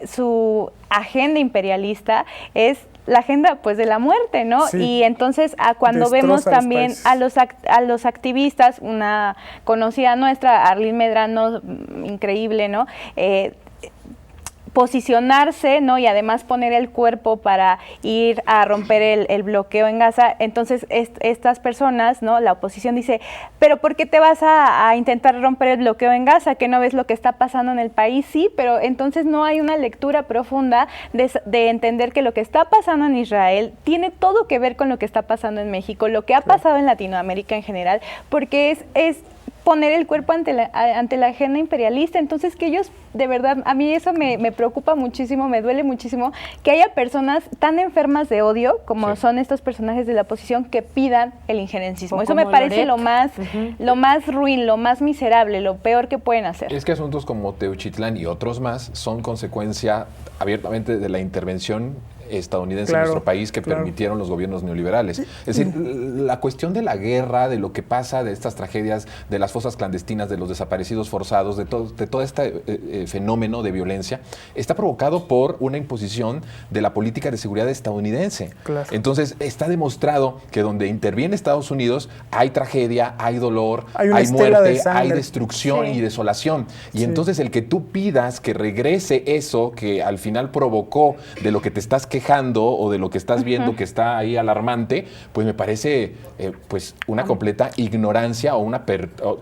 Su agenda imperialista es la agenda, pues, de la muerte, ¿no? Sí. Y entonces cuando vemos también a los activistas, una conocida nuestra, Arlene Medrano, increíble, ¿no? Posicionarse, ¿no? Y además poner el cuerpo para ir a romper el bloqueo en Gaza. Entonces estas personas, ¿no? La oposición dice, pero ¿por qué te vas a intentar romper el bloqueo en Gaza? ¿Que no ves lo que está pasando en el país? Sí, pero entonces no hay una lectura profunda de entender que lo que está pasando en Israel tiene todo que ver con lo que está pasando en México, lo que ha pasado en Latinoamérica en general, porque es poner el cuerpo ante la agenda imperialista. Entonces, que ellos, de verdad, a mí eso me preocupa muchísimo, me duele muchísimo, que haya personas tan enfermas de odio, como son estos personajes de la oposición, que pidan el injerencismo. Eso me parece lo más ruin, lo más miserable, lo peor que pueden hacer. Es que asuntos como Teuchitlán y otros más son consecuencia abiertamente de la intervención estadounidense en nuestro país que permitieron los gobiernos neoliberales. Es decir, la cuestión de la guerra, de lo que pasa, de estas tragedias, de las fosas clandestinas, de los desaparecidos forzados, de todo este fenómeno de violencia, está provocado por una imposición de la política de seguridad estadounidense. Entonces, está demostrado que donde interviene Estados Unidos hay tragedia, hay dolor, hay muerte, hay destrucción y desolación. Y entonces el que tú pidas que regrese eso que al final provocó de lo que te estás quejando o de lo que estás viendo que está ahí alarmante, pues me parece pues una completa ignorancia o una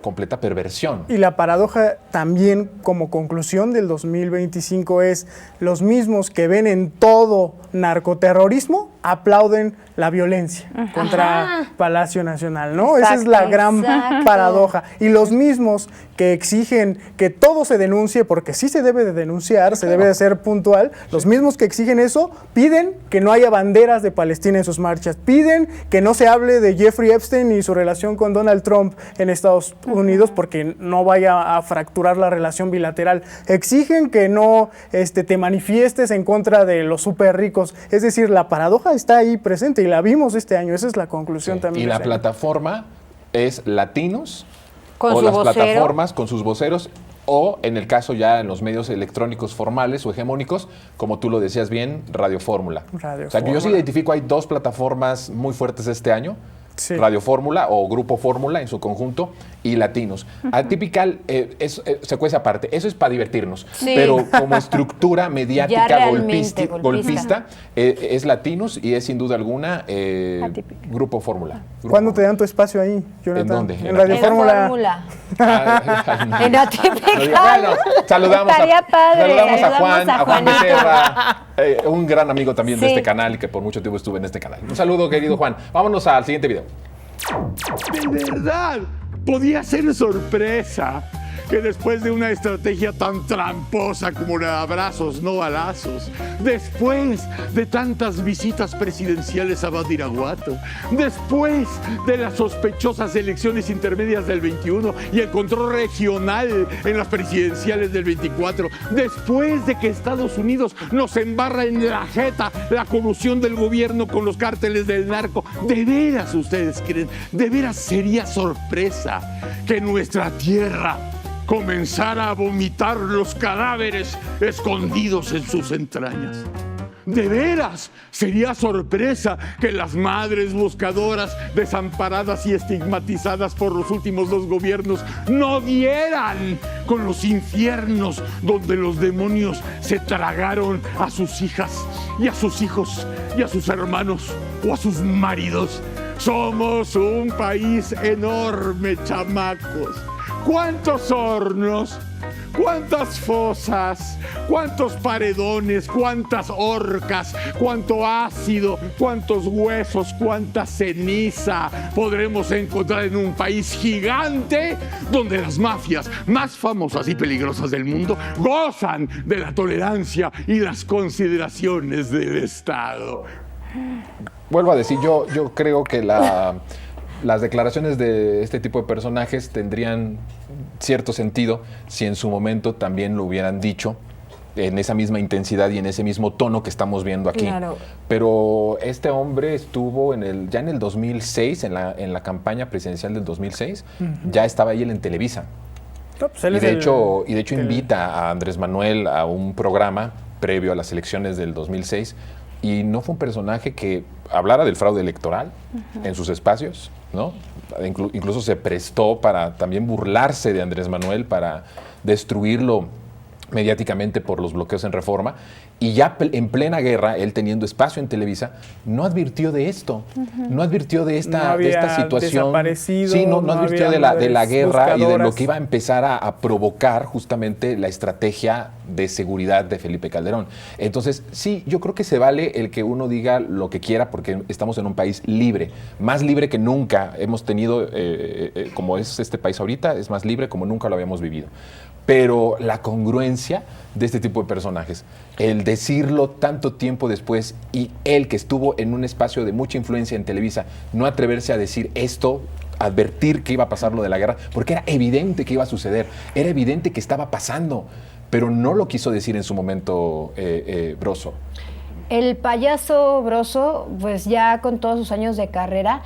completa perversión. Y la paradoja también como conclusión del 2025 es los mismos que ven en todo narcoterrorismo aplauden la violencia contra Palacio Nacional, ¿no? Esa es la gran paradoja. Y los mismos que exigen que todo se denuncie, porque sí se debe de denunciar, se debe de ser puntual, los mismos que exigen eso, piden que no haya banderas de Palestina en sus marchas, piden que no se hable de Jeffrey Epstein y su relación con Donald Trump en Estados Unidos, porque no vaya a fracturar la relación bilateral, exigen que no te manifiestes en contra de los súper ricos. Es decir, la paradoja está ahí presente y la vimos este año, esa es la conclusión también. Y la plataforma es Latinos, con o las vocero. plataformas con sus voceros, o en el caso ya en los medios electrónicos formales o hegemónicos, como tú lo decías bien, Radio Fórmula. O sea, yo sí identifico, hay dos plataformas muy fuertes este año, Radio Fórmula o Grupo Fórmula en su conjunto y Latinos. Atypical se cuece aparte, eso es para divertirnos, pero como estructura mediática golpista es Latinos y es sin duda alguna Grupo Fórmula. ¿Cuándo te dan tu espacio ahí, Jonathan? ¿En dónde? En Radio Fórmula. En Atypical. Bueno, saludamos a Juan Becerra, un gran amigo también de este canal y que por mucho tiempo estuve en este canal. Un saludo, querido Juan. Vámonos al siguiente video. De verdad, Podía ser sorpresa que después de una estrategia tan tramposa como la de abrazos, no balazos, después de tantas visitas presidenciales a Badiraguato, después de las sospechosas elecciones intermedias del 21 y el control regional en las presidenciales del 24, después de que Estados Unidos nos embarra en la jeta la colusión del gobierno con los cárteles del narco, ¿de veras ustedes creen? ¿De veras sería sorpresa que nuestra tierra comenzara a vomitar los cadáveres escondidos en sus entrañas? ¿De veras sería sorpresa que las madres buscadoras, desamparadas y estigmatizadas por los últimos 2 gobiernos, no dieran con los infiernos donde los demonios se tragaron a sus hijas y a sus hijos y a sus hermanos o a sus maridos? Somos un país enorme, chamacos. ¿Cuántos hornos? ¿Cuántas fosas? ¿Cuántos paredones? ¿Cuántas horcas? ¿Cuánto ácido? ¿Cuántos huesos? ¿Cuánta ceniza podremos encontrar en un país gigante donde las mafias más famosas y peligrosas del mundo gozan de la tolerancia y las consideraciones del Estado? Vuelvo a decir, yo creo que las declaraciones de este tipo de personajes tendrían cierto sentido si en su momento también lo hubieran dicho en esa misma intensidad y en ese mismo tono que estamos viendo aquí. Claro. Pero este hombre estuvo ya en el 2006, en la campaña presidencial del 2006, ya estaba ahí él en Televisa. No, pues y de hecho invita a Andrés Manuel a un programa previo a las elecciones del 2006 y no fue un personaje que hablara del fraude electoral en sus espacios, ¿no? Incluso se prestó para también burlarse de Andrés Manuel, para destruirlo mediáticamente por los bloqueos en Reforma, y ya en plena guerra, él teniendo espacio en Televisa, no advirtió de esto, no advirtió de esta situación. Sí, no advirtió de la guerra y de lo que iba a empezar a provocar justamente la estrategia de seguridad de Felipe Calderón. Entonces, sí, yo creo que se vale el que uno diga lo que quiera porque estamos en un país libre, más libre que nunca hemos tenido, como es este país ahorita, es más libre como nunca lo habíamos vivido. Pero la congruencia de este tipo de personajes, el decirlo tanto tiempo después y él que estuvo en un espacio de mucha influencia en Televisa, no atreverse a decir esto, advertir que iba a pasar lo de la guerra, porque era evidente que iba a suceder, era evidente que estaba pasando, pero no lo quiso decir en su momento Broso. El payaso Broso, pues ya con todos sus años de carrera,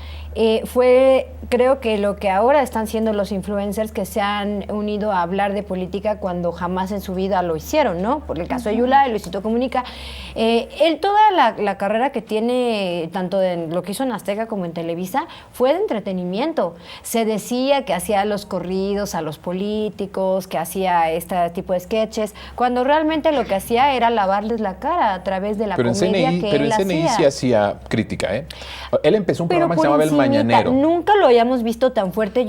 fue, creo que lo que ahora están siendo los influencers que se han unido a hablar de política cuando jamás en su vida lo hicieron, ¿no? Por el caso de Yula, el Luisito Comunica. Él, toda la carrera que tiene, tanto en lo que hizo en Azteca como en Televisa, fue de entretenimiento. Se decía que hacía los corridos a los políticos, que hacía este tipo de sketches, cuando realmente lo que hacía era lavarles la cara a través de la comedia que él hacía. Pero en CNI sí hacía crítica, ¿eh? Él empezó un programa que se llamaba El Mañanero. Nunca lo habíamos visto tan fuerte.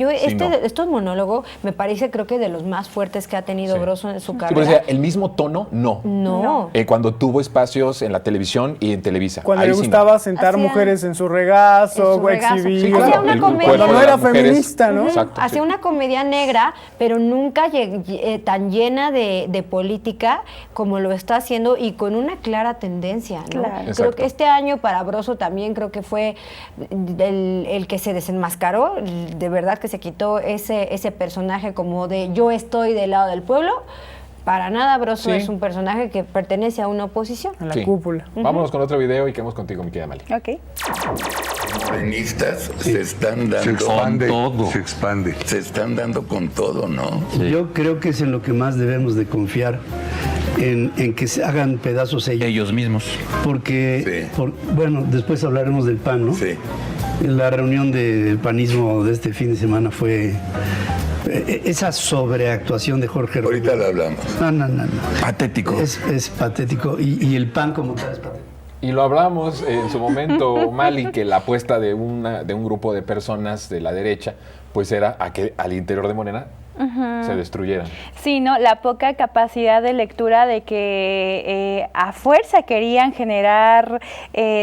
Estos monólogos me parece, creo que de los más fuertes que ha tenido Broso en su carrera. Pero, el mismo tono, no. Cuando tuvo espacios en la televisión y en Televisa. Cuando le gustaba sentar mujeres en su regazo, exhibir. Sí, claro. Hacía una comedia. Cuando no era feminista, ¿no? Exacto, hacía una comedia negra, pero nunca tan llena de política como lo está haciendo y con una clara tendencia, ¿no? Claro. Creo que este año para Broso también creo que fue el que se desenmascaró, de verdad que se quitó ese personaje como de yo estoy del lado del pueblo. Para nada, Broso es un personaje que pertenece a una oposición. A la cúpula. Vámonos con otro video y quedamos contigo, mi querida Mali. Ok. Morenistas se están dando se están dando con todo, ¿no? Yo creo que es en lo que más debemos de confiar, en que se hagan pedazos ellos mismos. Porque, bueno, después hablaremos del PAN, ¿no? Sí. La reunión del panismo de este fin de semana fue esa sobreactuación de Jorge Rodríguez. Ahorita lo hablamos. No. Patético. Es patético y el PAN como tal es patético. Y lo hablamos en su momento, Mali, que la apuesta de un grupo de personas de la derecha, pues era a que al interior de Morena se destruyeran. Sí, ¿no? La poca capacidad de lectura de que a fuerza querían generar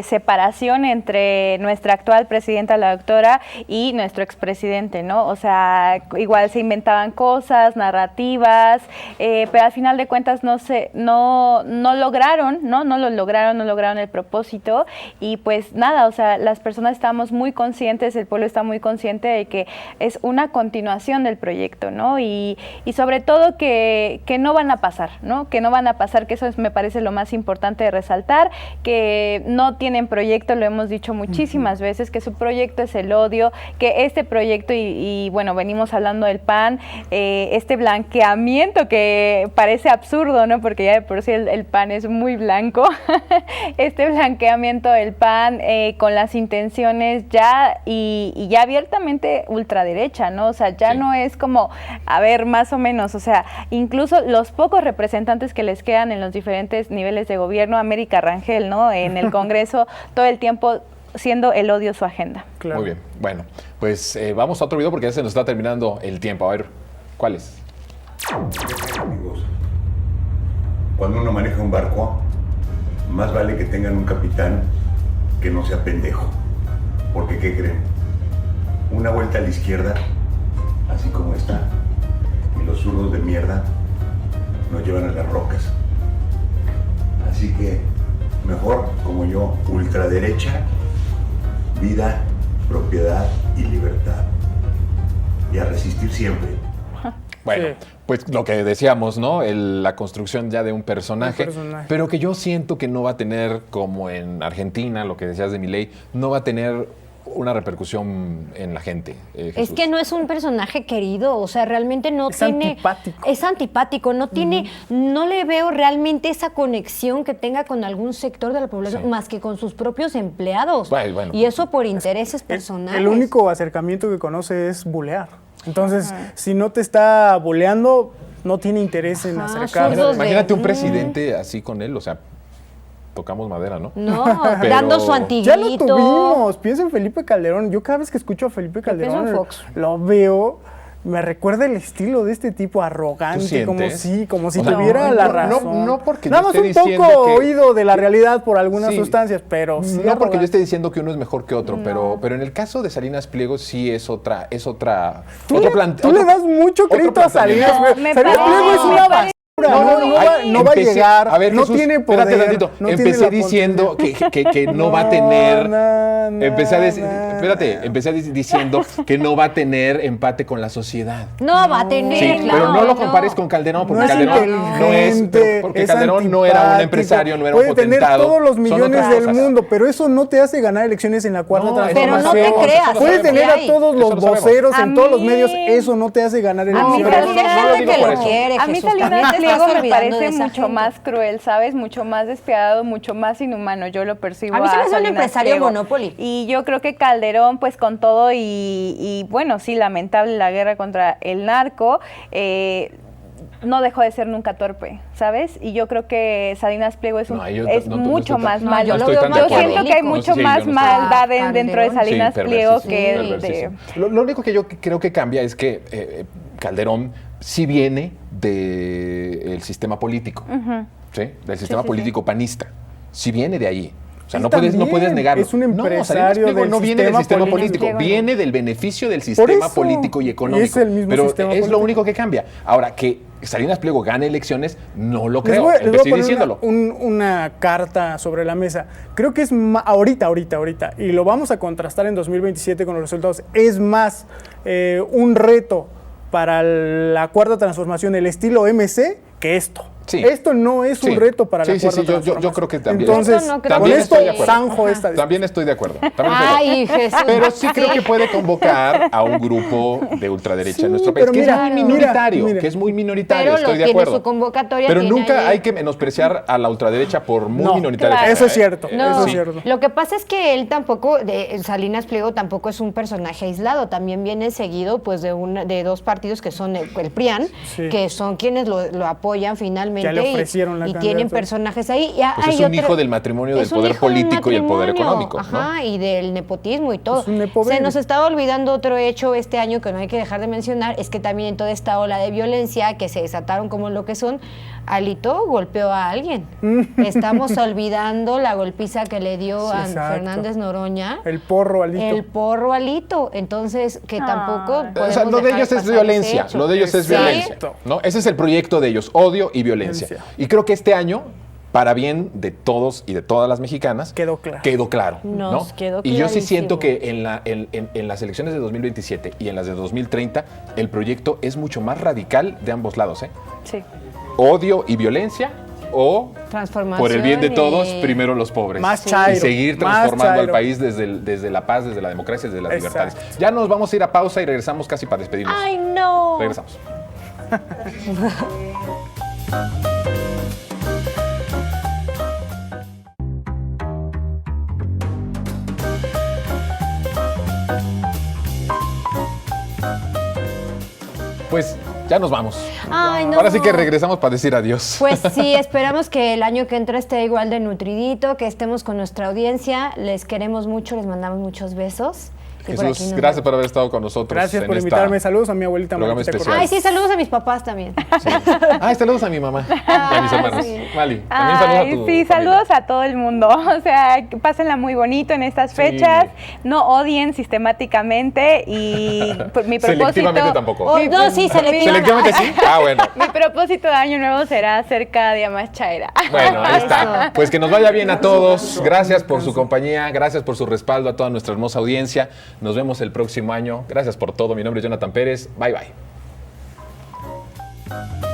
separación entre nuestra actual presidenta, la doctora, y nuestro expresidente, ¿no? O sea, igual se inventaban cosas, narrativas, pero al final de cuentas no lograron el propósito, y pues nada, o sea, las personas estamos muy conscientes, el pueblo está muy consciente de que es una continuación del proyecto, ¿no? Y sobre todo que no van a pasar, ¿no? Que no van a pasar, que eso me parece lo más importante de resaltar, que no tienen proyecto, lo hemos dicho muchísimas veces, que su proyecto es el odio, que este proyecto, y bueno, venimos hablando del PAN, este blanqueamiento que parece absurdo, ¿no? Porque ya de por sí el PAN es muy blanco, este blanqueamiento del PAN con las intenciones ya y ya abiertamente ultraderecha, ¿no? O sea, ya no es como, a ver, más o menos, o sea, incluso los pocos representantes que les quedan en los diferentes niveles de gobierno, América Rangel, ¿no? En el Congreso, todo el tiempo siendo el odio su agenda. Muy bien, bueno, pues vamos a otro video porque ya se nos está terminando el tiempo. A ver, ¿cuál es? Amigos, cuando uno maneja un barco, más vale que tengan un capitán que no sea pendejo. Porque, ¿qué creen? Una vuelta a la izquierda, así como está, y los zurdos de mierda nos llevan a las rocas. Así que, mejor, como yo, ultraderecha, vida, propiedad y libertad. Y a resistir siempre. Bueno, pues lo que decíamos, ¿no? La construcción ya de un personaje, pero que yo siento que no va a tener, como en Argentina, lo que decías de Milei, no va a tener una repercusión en la gente. Es que no es un personaje querido, o sea, realmente no tiene... Es antipático, no tiene, no le veo realmente esa conexión que tenga con algún sector de la población, más que con sus propios empleados. Bueno, y eso por intereses personales. El único acercamiento que conoce es bulear. Entonces, si no te está buleando, no tiene interés en acercarse. Imagínate un presidente así con él, o sea, tocamos madera, ¿no? No, dando su antiguito. Ya lo tuvimos. Piensa en Felipe Calderón. Yo cada vez que escucho a Felipe Calderón, lo veo, me recuerda el estilo de este tipo arrogante, como si tuviera la razón. No porque nada más un poco oído de la realidad por algunas sustancias, pero sí no porque yo esté diciendo que uno es mejor que otro, pero en el caso de Salinas Pliego sí es otro Tú le das mucho crédito a Salinas Pliego. Salinas Pliego es una basura. No va a llegar, a ver, no Jesús, tiene poder. Espérate tantito. Empecé diciendo que no va a tener... Empecé diciendo que no va a tener empate con la sociedad. No va a tener, sí, claro. Pero no lo compares con Calderón, porque Calderón no era un empresario, no era un potentado. Puede tener todos los millones del mundo, pero eso no te hace ganar elecciones en la cuarta transformación. Pero no te creas. Puedes tener a todos los voceros en todos los medios, eso no te hace ganar elecciones. A mí Salinas Pliego me parece mucho más cruel, ¿sabes? Mucho más despiadado, mucho más inhumano. Yo lo percibo. A mí se me hace un empresario Monopoly. Y yo creo que Calderón, pues con todo y bueno, sí, lamentable la guerra contra el narco, no dejó de ser nunca torpe, ¿sabes? Y yo creo que Salinas Pliego es mucho más malo. Yo siento que hay mucho más maldad dentro de Salinas Pliego que el de... Lo único que yo creo que cambia es que Calderón sí viene del sistema político, ¿sí? Del sistema político panista. Sí viene de ahí. O sea, no puedes negarlo. Es un empresario no viene del sistema político, viene del beneficio del sistema político y económico. Es el mismo pero sistema es lo único que cambia. Ahora, que Salinas Pliego gane elecciones, no lo creo. Empecé diciéndolo. Una carta sobre la mesa. Creo que es ahorita, y lo vamos a contrastar en 2027 con los resultados, es más un reto para la cuarta transformación, el estilo MC, que esto. Sí. Esto no es un reto para la cuarta transformación. Yo creo que también. Entonces, con esto zanjo esta. También estoy de acuerdo. Ay, Jesús. Pero sí creo que puede convocar a un grupo de ultraderecha en nuestro país, que es muy minoritario, estoy de acuerdo. Su convocatoria pero nunca hay que menospreciar a la ultraderecha por muy minoritaria. Claro. Eso es cierto, eso es cierto. Lo que pasa es que él tampoco, Salinas Pliego tampoco es un personaje aislado, también viene seguido pues de dos partidos que son el PRIAN, que son quienes lo apoyan finalmente exactamente. Ya le ofrecieron la y tienen candidatura. personajes ahí. Pues es un hijo del matrimonio del poder político y el poder económico. Ajá, y del nepotismo y todo. Es un nepobaby. Se nos estaba olvidando otro hecho este año que no hay que dejar de mencionar, es que también en toda esta ola de violencia que se desataron como lo que son, Alito golpeó a alguien. Estamos olvidando la golpiza que le dio a Fernández Noroña. El porro Alito. El porro Alito. Entonces, que tampoco O sea, lo de ellos es violencia, lo de ellos es violencia, ¿no? Ese es el proyecto de ellos, odio y violencia. Y creo que este año, para bien de todos y de todas las mexicanas, quedó claro. Nos quedó y yo sí clarísimo. siento que en las elecciones de 2027 y en las de 2030, el proyecto es mucho más radical de ambos lados, ¿eh? Sí. Odio y violencia o por el bien de todos, y- primero los pobres. Más chairo, y seguir más transformando al chairo. país desde la paz, desde la democracia, desde las Exacto. libertades. Ya nos vamos a ir a pausa y regresamos casi para despedirnos. ¡Ay, no! Regresamos. Pues ya nos vamos. Ay, no. Ahora sí que regresamos para decir adiós. Pues sí, esperamos que el año que entra esté igual de nutridito, que estemos con nuestra audiencia. Les queremos mucho, les mandamos muchos besos. Y por aquí Jesús, nos gracias vemos. por haber estado con nosotros. Gracias en por esta invitarme. Saludos a mi abuelita programa Martita especial. Ay, sí, saludos a mis papás también. Ay, saludos a mi mamá y a mis hermanos. sí. Mali, también saludos a Ay, tu sí, familia. saludos a todo el mundo. O sea, que pásenla muy bonito en estas fechas. No odien sistemáticamente y pues, mi propósito... Selectivamente tampoco. Oh, no, sí, Selectivamente sí. Ah, bueno. Mi propósito de año nuevo será ser cada día más chaira. Bueno, ahí está. Pues que nos vaya bien a todos. Gracias por su compañía, gracias por su respaldo a toda nuestra hermosa audiencia. Nos vemos el próximo año. Gracias por todo. Mi nombre es Jonathan Pérez. Bye, bye.